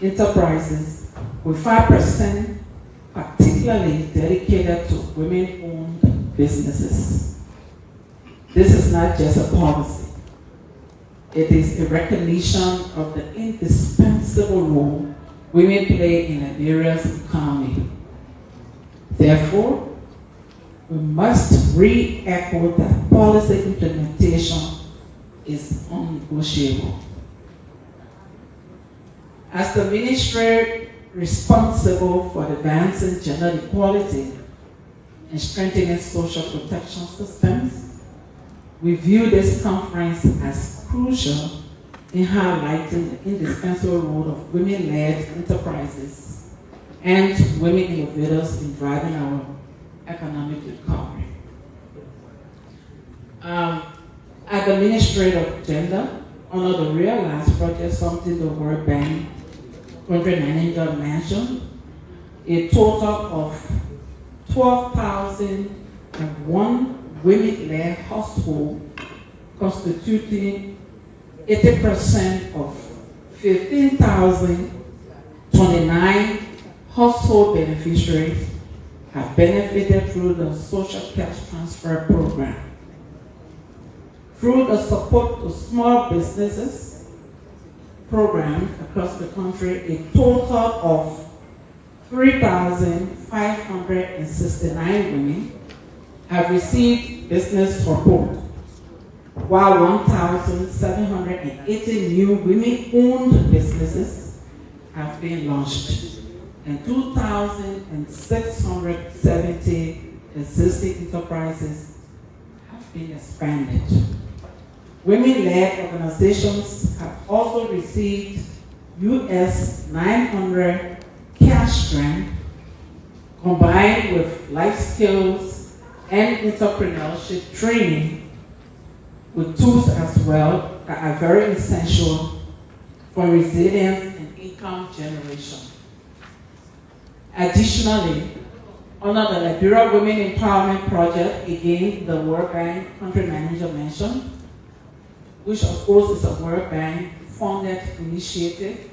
enterprises, with 5% particularly dedicated to women-owned businesses. This is not just a policy. It is a recognition of the indispensable role women play in Liberia's economy. Therefore, we must re-echo that policy implementation is unnegotiable. As the ministry responsible for advancing gender equality and strengthening social protection systems, we view this conference as crucial in highlighting the indispensable role of women-led enterprises and women innovators in driving our economic recovery. At the Ministry of Gender, under the Realize project, something the World Bank country manager mentioned, a total of 12,001 women-led households, constituting 80% of 15,029 household beneficiaries, have benefited through the Social Cash Transfer Program. Through the Support to Small Businesses program across the country, a total of 3,569 women have received business support, while 1,780 new women-owned businesses have been launched, and 2,670 existing enterprises have been expanded. Women-led organizations have also received US $900 cash grant combined with life skills and entrepreneurship training, with tools as well that are very essential for resilience and income generation. Additionally, under the Liberia Women Empowerment Project, again the World Bank country manager mentioned, which of course is a World Bank funded initiative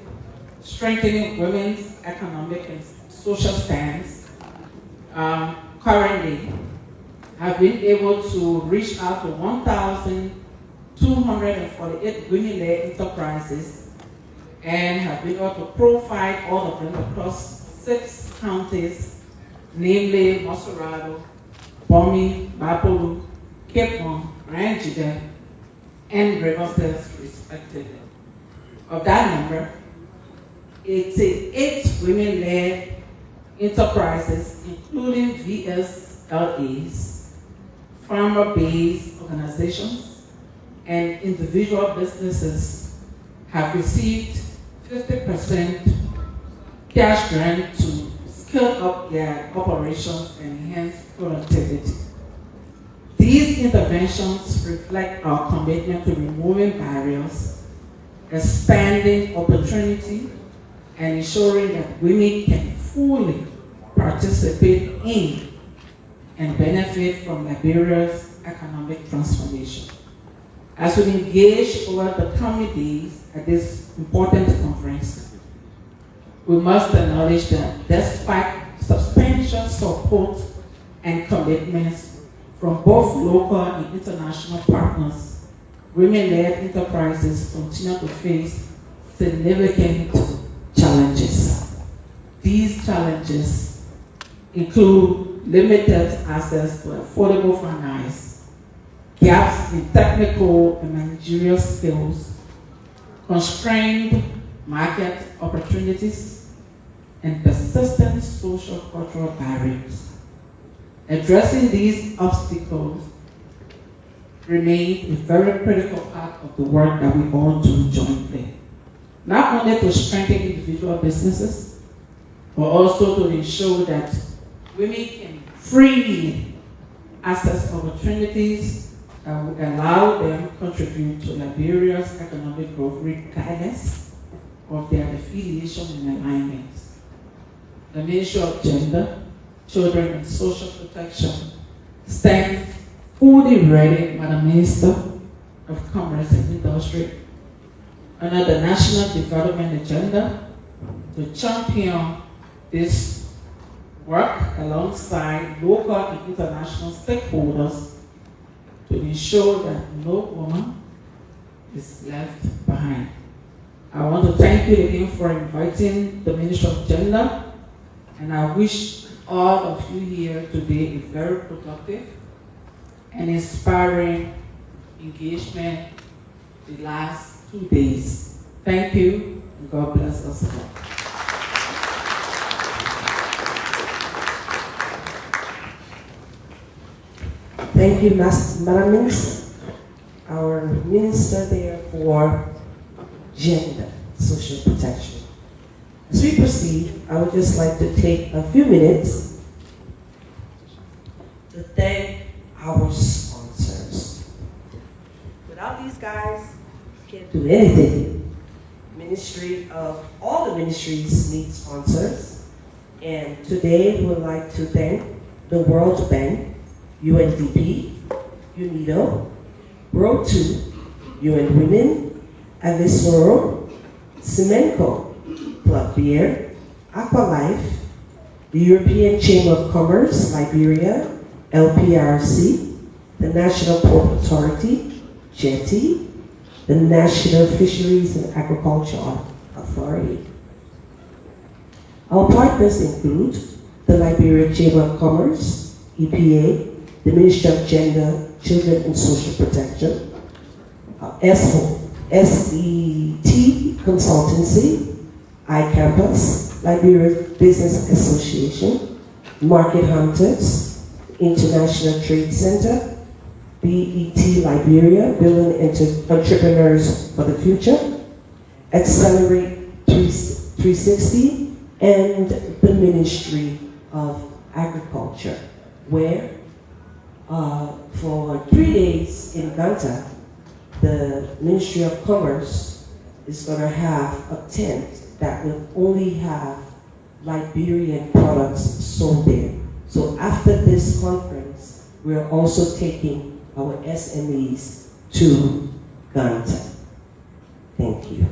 strengthening women's economic and social stance, currently have been able to reach out to 1,248 women-led enterprises and have been able to provide all of them across 6 counties, namely Masurado, Bomi, Bapolu, Cape Town, Ranjida, and Riverside, respectively. Of that number, 88 women-led enterprises, including VSLAs, farmer-based organizations, and individual businesses, have received 50% cash grant to scale up their operations and enhance productivity. These interventions reflect our commitment to removing barriers, expanding opportunity, and ensuring that women can fully participate in and benefit from Liberia's economic transformation. As we engage over the coming days at this important conference, we must acknowledge that despite substantial support and commitments from both local and international partners, women-led enterprises continue to face significant challenges. These challenges include limited access to affordable finance, gaps in technical and managerial skills, constrained market opportunities, and persistent social cultural barriers. Addressing these obstacles remains a very critical part of the work that we all do jointly. not only to strengthen individual businesses, but also to ensure that women can freely access opportunities that will allow them to contribute to Liberia's economic growth regardless of their affiliation and alignment. The Ministry of Gender, Children and Social Protection stands fully ready, Madam Minister of Commerce and Industry, under the National Development Agenda to champion this work alongside local and international stakeholders to ensure that no woman is left behind. I want to thank you again for inviting the Minister of Gender, and I wish all of you here today a very productive and inspiring engagement the last 2 days. Thank you, and God bless us all. Thank you, Madam Minister. Our Minister there for Gender, Social Protection. As we proceed, I would just like to take a few minutes to thank our sponsors. Without these guys, we can't do anything. All the ministries need sponsors. And today we would like to thank the World Bank, UNDP, UNIDO, Road 2, UN Women, Avisoro, Semenco, Club Beer, Aqualife, the European Chamber of Commerce, Liberia, LPRC, the National Port Authority, JETI, the National Fisheries and Agriculture Authority. Our partners include the Liberia Chamber of Commerce, EPA, the Ministry of Gender, Children and Social Protection, SET Consultancy, iCampus, Liberia Business Association, Market Hunters, International Trade Center, BET Liberia, Building Entrepreneurs for the Future, Accelerate 360, and the Ministry of Agriculture, where for 3 days in Ganta, the Ministry of Commerce is going to have a tent that will only have Liberian products sold there. So after this conference, we're also taking our SMEs to Ganta. Thank you.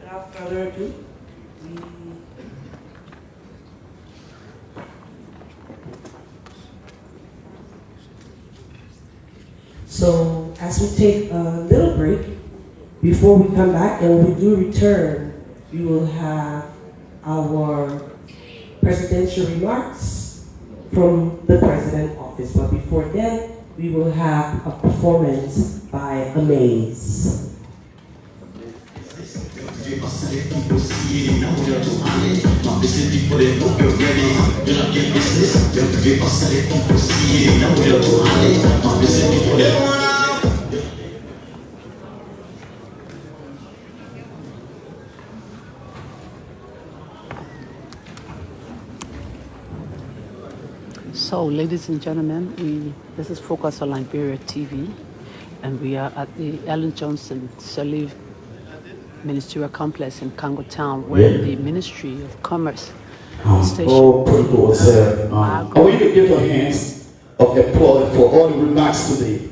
Without further ado, so as we take a little break, before we come back, and when we do return, we will have our presidential remarks from the President's office. But before then, we will have a performance by Amaze. So, ladies and gentlemen, this is Focus on Liberia TV, and we are at the Ellen Johnson Sirleaf Ministerial Complex in Congo Town, where the Ministry of Commerce station. I want you to give a hands of applause for all the remarks today.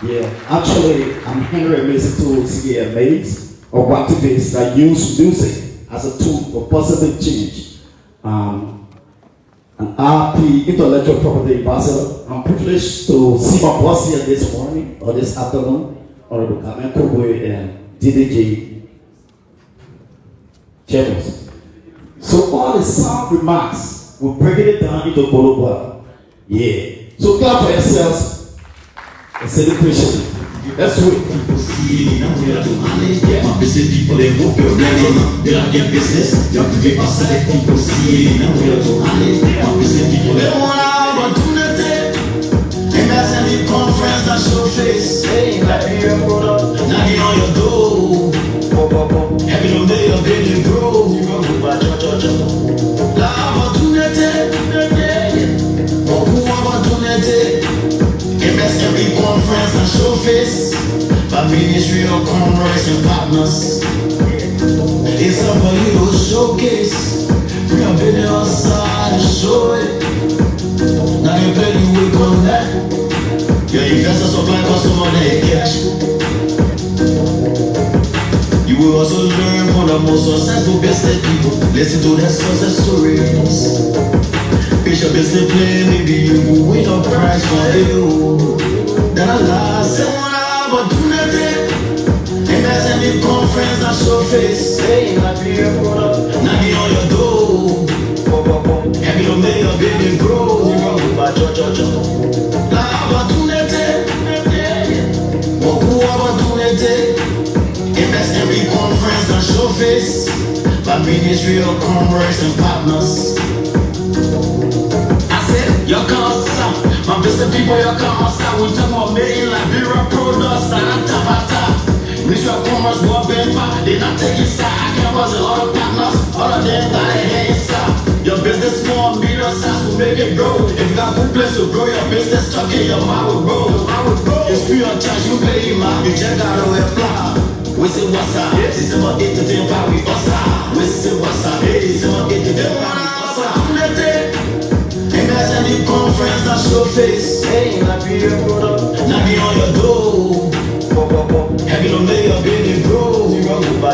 Yeah, actually, I'm Henry Mason Tools here, Amaze, of activists that use music as a tool for positive change. An RP intellectual property ambassador. I'm privileged to see my boss here this morning or this afternoon, Honorable Carmen Kobwe and DDJ Chambers. So all the sound remarks, we're breaking it down into Bologua. Yeah. So clap for yourselves. A celebration. Let's wait. People see now we are to manage. My busy people they hope you're ready. They don't get business. You have to give us a people see now we are to manage. My busy people they want to do nothing. And and show face. Hey, Liberia product, knocking on your door. Happy to make your baby grow. La opportunity, beaucoup opportunity. MSME conference and show face. By Ministry of Commerce and Partners. It's up for you to showcase. Bring a baby outside and show it. Now you play, you will connect. Your investor supply customer, they catch. You will also learn from the most successful business people. Listen to their success stories. Pitch your business plan, maybe you will win a prize for you. Then I last one opportunity. MSME conference and show face. Hey, Liberia product, knocking on your door. Happy to make your baby grow. La opportunity, beaucoup opportunity. MSME conference and show face. By Ministry of Commerce and Partners. I said, you can't stop. My business people, you can't stop. We talk about making Liberia products. Ministry of Commerce, go up they not taking side. I can't buzz it, all the partners, all of them got their hands up. Your business small, medium size will make it grow. If you got good place to grow your business, tuck in your mouth will grow. It's free of charge, you pay your mouth, you check out the apply. We say what's up, December 8 to 10 power, we us. We say what's up, December 8 to 10 power, we us. MSME conference, not show face. Hey, Liberia product, knocking on your door. Happy to make your baby grow. La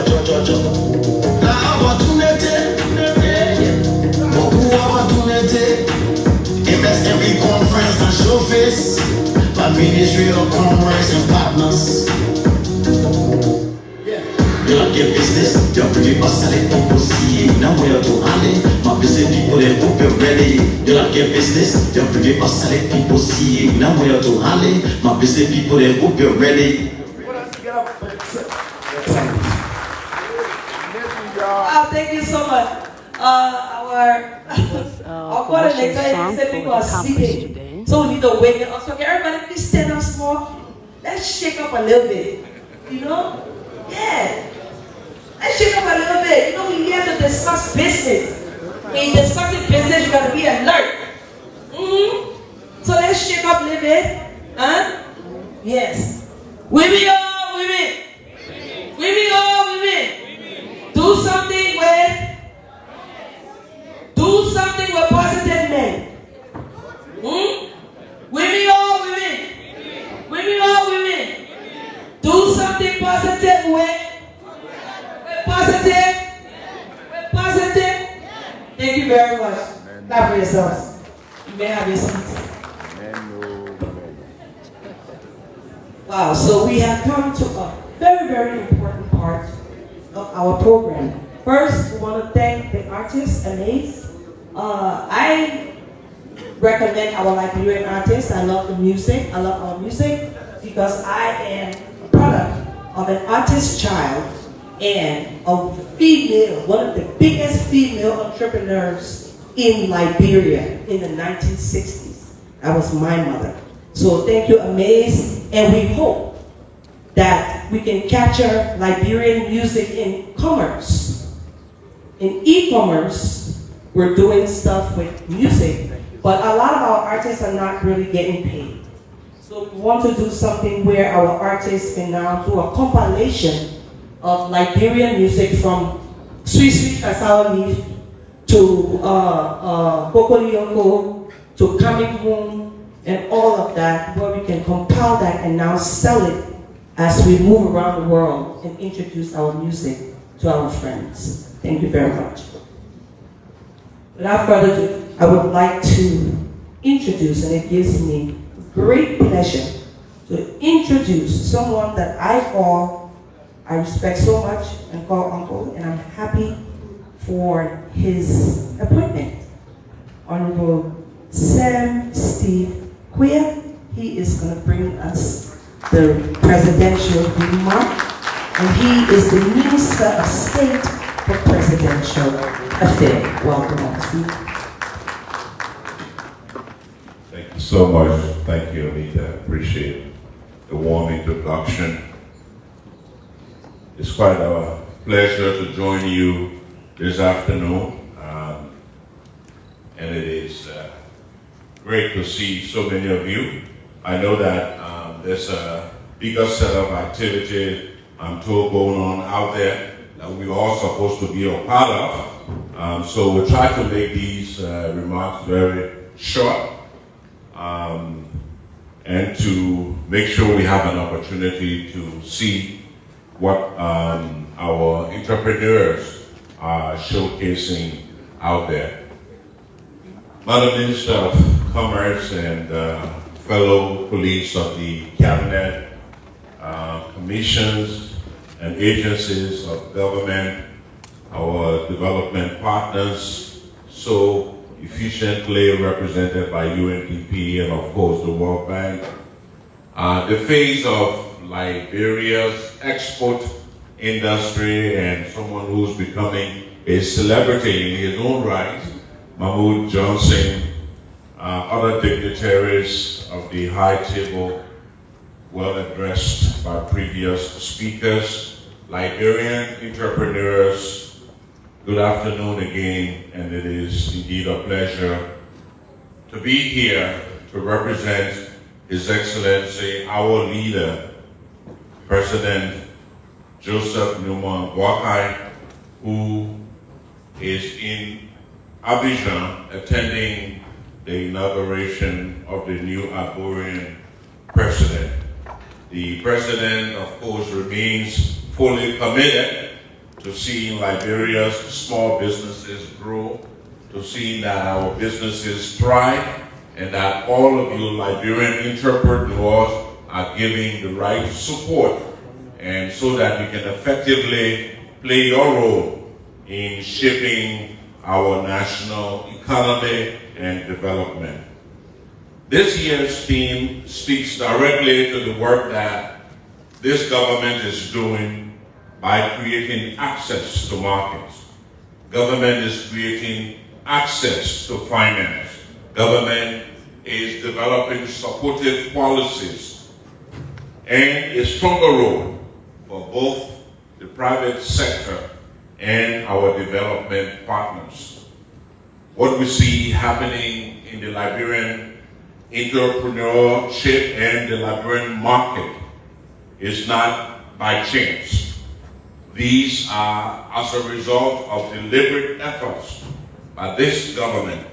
opportunity, beaucoup opportunity. MSME conference and show face. By Ministry of Commerce and Partners. You like your business, you're pretty awesome. People see it, now where to handle. My business people, they hope you're ready. You like your business, you're pretty awesome. People see it, now where to handle. My business people, they hope you're ready. Thank you so much. Our coordinator said people are sleeping, so we need to wake up. So can everybody please stand up small? Let's shake up a little bit. You know? Yeah. Let's shake up a little bit. You know, we have to discuss business. When you discuss business, you got to be alert. So let's shake up a little bit. Huh? Yes. Women. Do something with positive men. Women. Do something positive with positive. Thank you very much. Clap for yourselves. You may have your seats. Wow, so we have come to a very, very important part of our program. First, we want to thank the artists, Amaze. I recommend our Liberian artists. I love the music. I love our music because I am a product of an artist child and a female, one of the biggest female entrepreneurs in Liberia in the 1960s. That was my mother. So thank you, Amaze, and we hope that we can capture Liberian music in commerce. In e-commerce, we're doing stuff with music, but a lot of our artists are not really getting paid. So we want to do something where our artists can now do a compilation of Liberian music from Sweet Sweet Cassava Leaf to Kokoliyoko to Coming Home and all of that, where we can compile that and now sell it as we move around the world and introduce our music to our friends. Thank you very much. Without further ado, I would like to introduce, and it gives me great pleasure to introduce someone that I respect so much and call uncle, and I'm happy for his appointment. Honorable Sam Steve Queer. He is going to bring us the presidential remark, and he is the Minister of State for Presidential Affairs. Welcome, Steve. Thank you so much. Thank you, Anita. Appreciate it. a warm introduction. It's quite a pleasure to join you this afternoon. And it is great to see so many of you. I know that there's a bigger set of activity, I'm told, going on out there that we're all supposed to be a part of. So we'll try to make these remarks very short and to make sure we have an opportunity to see what our entrepreneurs are showcasing out there. Madam Minister of Commerce and fellow colleagues of the Cabinet, commissions and agencies of government, our development partners, so efficiently represented by UNDP and of course the World Bank. The phase of Liberia's export industry and someone who's becoming a celebrity in his own right, Mahmoud Johnson, other dignitaries of the high table, well addressed by previous speakers, Liberian entrepreneurs, good afternoon again, and it is indeed a pleasure to be here to represent His Excellency, our leader, President Joseph Numa Boakai, who is in Abidjan attending the inauguration of the new Ivorian president. The president, of course, remains fully committed to seeing Liberia's small businesses grow, to seeing that our businesses thrive, and that all of you Liberian entrepreneurs are giving the right support, and so that we can effectively play your role in shaping our national economy and development. This year's theme speaks directly to the work that this government is doing by creating access to markets. Government is creating access to finance. Government is developing supportive policies and a stronger role for both the private sector and our development partners. What we see happening in the Liberian entrepreneurship and the Liberian market is not by chance. These are as a result of deliberate efforts by this government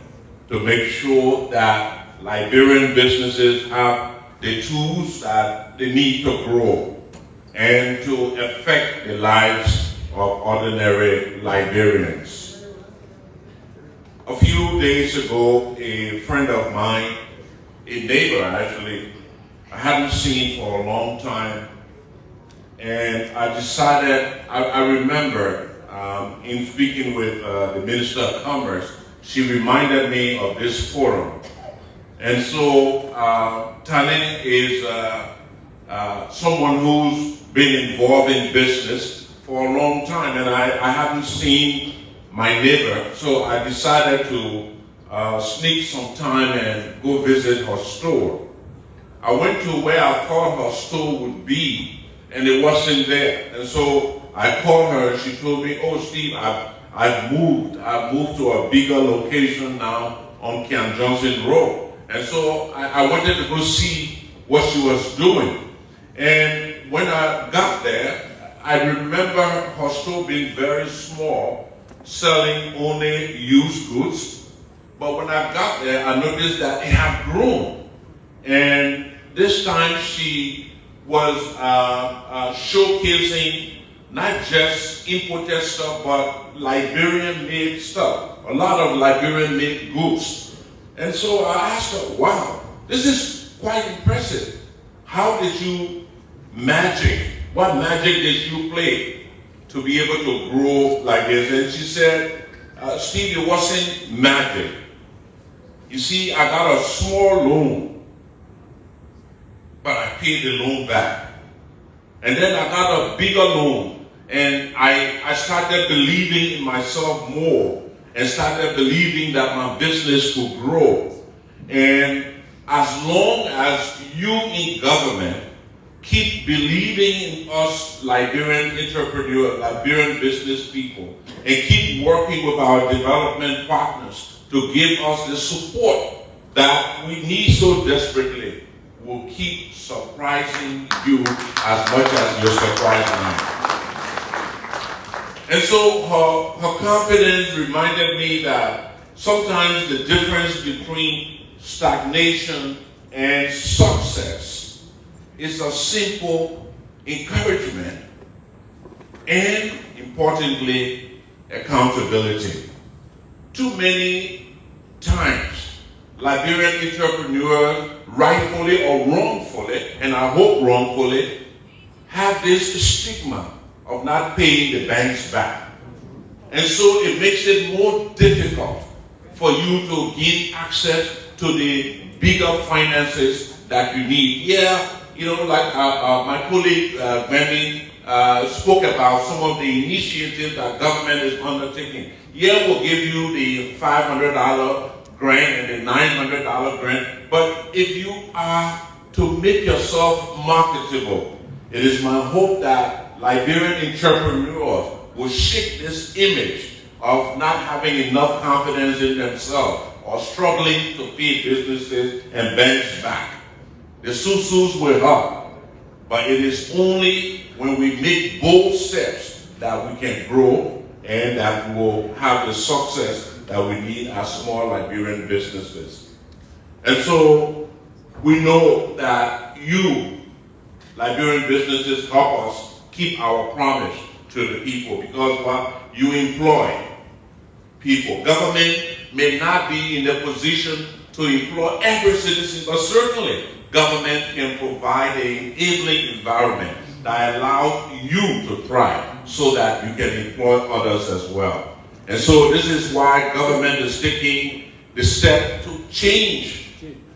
to make sure that Liberian businesses have the tools that they need to grow and to affect the lives of ordinary Liberians. A few days ago, a friend of mine, a neighbor actually, I hadn't seen for a long time, and I decided, I remember in speaking with the Minister of Commerce, she reminded me of this forum. And so Tanin is someone who's been involved in business for a long time, and I haven't seen my neighbor, so I decided to sneak some time and go visit her store. I went to where I thought her store would be, and it wasn't there. And so I called her, she told me, oh Steve, I've moved to a bigger location now on Ken Johnson Road. And so I wanted to go see what she was doing. And when I got there, I remember her store being very small, selling only used goods. But when I got there, I noticed that it had grown. And this time she was showcasing not just imported stuff, but Liberian-made stuff. A lot of Liberian-made goods. And so I asked her, wow, this is quite impressive. How did you what magic did you play to be able to grow like this? And she said, Steve, it wasn't magic. You see, I got a small loan, but I paid the loan back. And then I got a bigger loan, and I started believing in myself more and started believing that my business could grow. And as long as you in government keep believing in us Liberian entrepreneurs, Liberian business people, and keep working with our development partners to give us the support that we need so desperately, will keep surprising you as much as you're surprising me. And so her confidence reminded me that sometimes the difference between stagnation and success is a simple encouragement and, importantly, accountability. Too many times, Liberian entrepreneurs, rightfully or wrongfully, and I hope wrongfully, have this stigma of not paying the banks back. And so it makes it more difficult for you to gain access to the bigger finances that you need. Yeah, you know, like my colleague Wendy spoke about some of the initiatives that government is undertaking. Yeah, we'll give you the $500 grant and the $900 grant, but if you are to make yourself marketable, it is my hope that Liberian entrepreneurs will shake this image of not having enough confidence in themselves or struggling to pay businesses and banks back. The susus will help, but it is only when we make bold steps that we can grow and that we will have the success that we need as small Liberian businesses. And so we know that you, Liberian businesses, help us keep our promise to the people, because what you employ people. Government may not be in the position to employ every citizen, but certainly government can provide an enabling environment that allows you to thrive so that you can employ others as well. And so this is why government is taking the step to change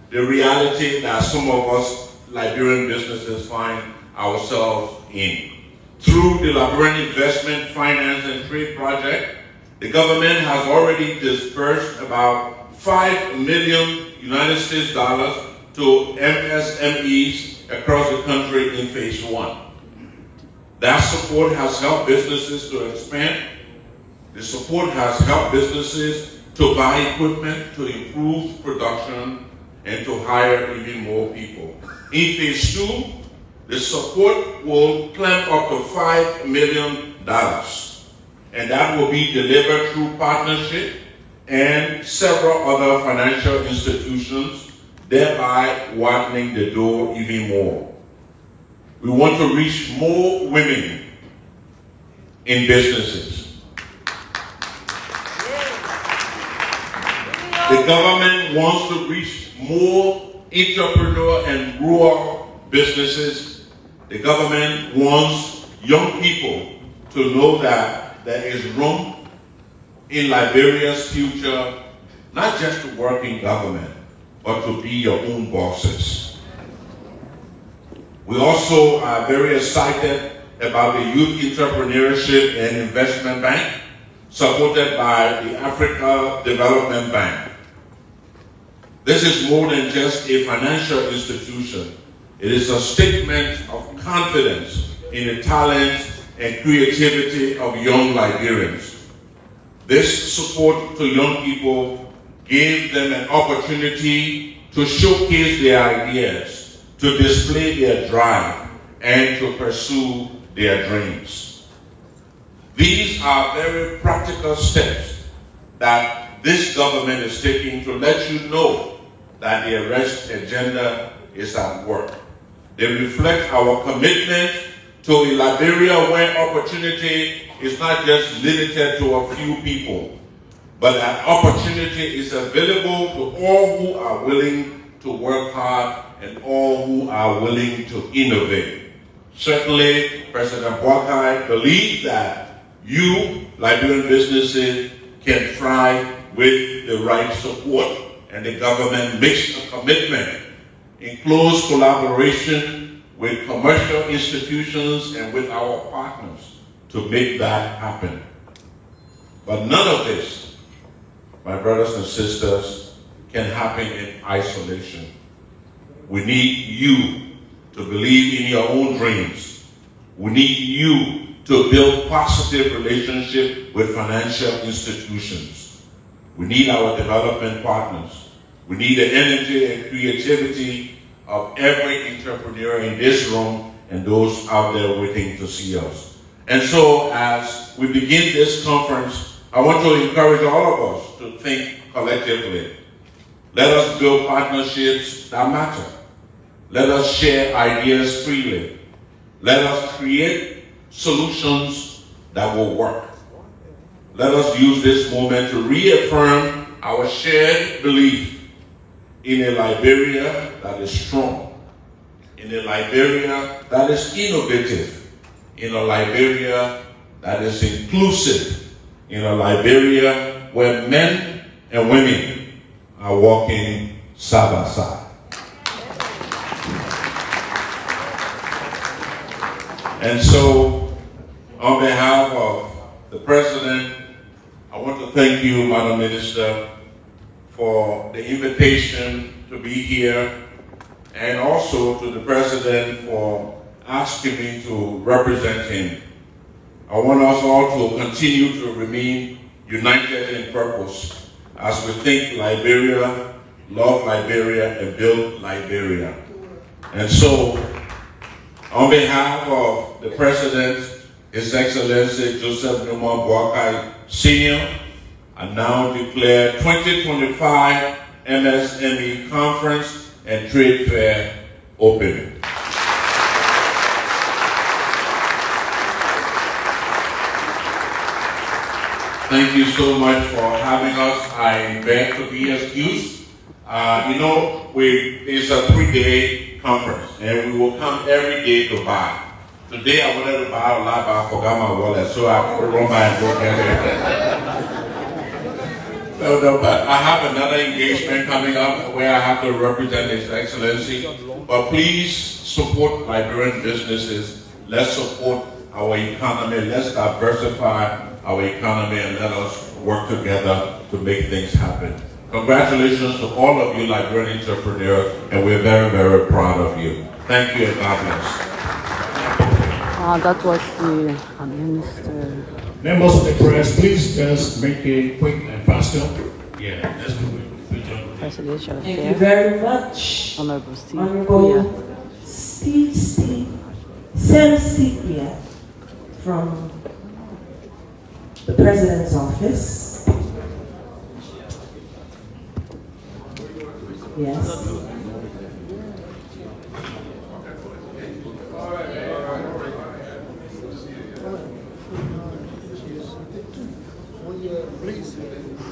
the reality that some of us Liberian businesses find ourselves in. Through the Liberian Investment, Finance and Trade Project, the government has already disbursed about $5 million United States dollars to MSMEs across the country in phase 1. That support has helped businesses to expand. The support has helped businesses to buy equipment, to improve production, and to hire even more people. In phase 2, the support will climb up to $5 million, and that will be delivered through partnership and several other financial institutions, thereby widening the door even more. We want to reach more women in businesses. The government wants to reach more entrepreneur and rural businesses. The government wants young people to know that there is room in Liberia's future, not just to work in government, but to be your own bosses. We also are very excited about the Youth Entrepreneurship and Investment Bank, supported by the Africa Development Bank. This is more than just a financial institution. It is a statement of confidence in the talents and creativity of young Liberians. This support to young people gave them an opportunity to showcase their ideas, to display their drive, and to pursue their dreams. These are very practical steps that this government is taking to let you know that the arrest agenda is at work. They reflect our commitment to a Liberia where opportunity is not just limited to a few people, but that opportunity is available to all who are willing to work hard and all who are willing to innovate. Certainly, President Boakai believes that you, Liberian businesses, can thrive with the right support, and the government makes a commitment in close collaboration with commercial institutions and with our partners to make that happen. But none of this, my brothers and sisters, can happen in isolation. We need you to believe in your own dreams. We need you to build positive relationships with financial institutions. We need our development partners. We need the energy and creativity of every entrepreneur in this room and those out there waiting to see us. And so as we begin this conference, I want to encourage all of us to think collectively. Let us build partnerships that matter. Let us share ideas freely. Let us create solutions that will work. Let us use this moment to reaffirm our shared belief in a Liberia that is strong, in a Liberia that is innovative, in a Liberia that is inclusive, in a Liberia where men and women are walking side by side. And so, on behalf of the President, I want to thank you, Madam Minister, for the invitation to be here, and also to the President for asking me to represent him. I want us all to continue to remain united in purpose as we think Liberia, love Liberia, and build Liberia. And so, on behalf of the President, His Excellency Joseph Numa Boakai Sr., I now declare 2025 MSME Conference and Trade Fair open. Thank you so much for having us. I beg to be excused. It's a 3-day conference, and we will come every day to buy. Today I wanted to buy a lot, but I forgot my wallet, so I could run by and go get it. No, but I have another engagement coming up where I have to represent His Excellency. But please support Liberian businesses. Let's support our economy. Let's diversify our economy, and let us work together to make things happen. Congratulations to all of you Liberian entrepreneurs, and we're very, very proud of you. Thank you, and God bless. That was the Minister. Members of the press, please just make it quick and faster. Yeah, let's do it. Presidential Thank Affairs. you very much. Honorable Steve. Honorable Sam Sepia from the President's Office. Yes.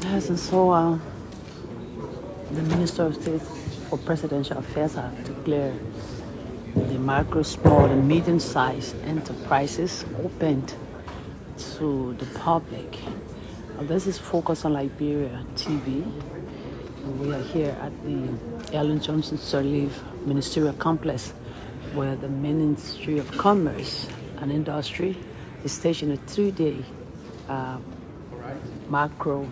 Yes, and so the Minister of State for Presidential Affairs has declared the micro, small, and medium-sized enterprises opened to the public. This is Focus on Liberia TV. We are here at the Ellen Johnson Sirleaf Ministerial Complex, where the Ministry of Commerce and Industry is staging a 3-day macro,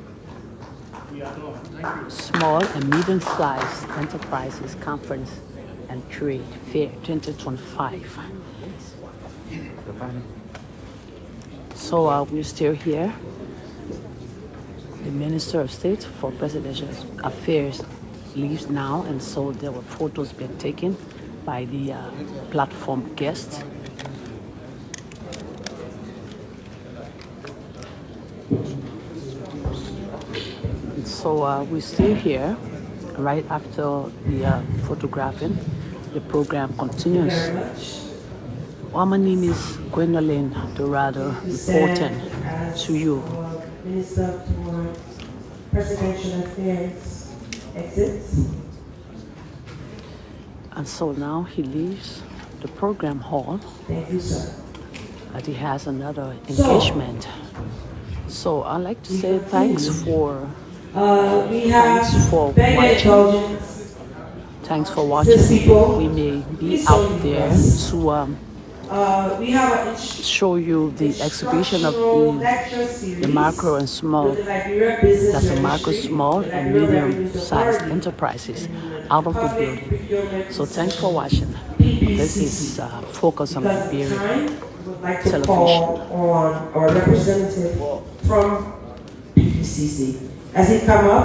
small and medium-sized enterprises conference and trade fair 2025. So we're still here. The Minister of State for Presidential Affairs leaves now, and so there were photos being taken by the platform guests. And so we're still here. Right after the photographing, the program continues. Well, my name is Gwendolyn Dorado, reporting to you. Minister for Presidential Affairs exits. And so now he leaves the program hall. Thank you, sir. And he has another engagement. So I'd like to say thanks for watching. Thanks for watching. We may be out there to show you the exhibition of the macro and small, that's the macro, small, and medium-sized enterprises out of the building. So thanks for watching. This is Focus on Because at the Liberia time, I would like to television. call on our representative from PPCC. As he come up,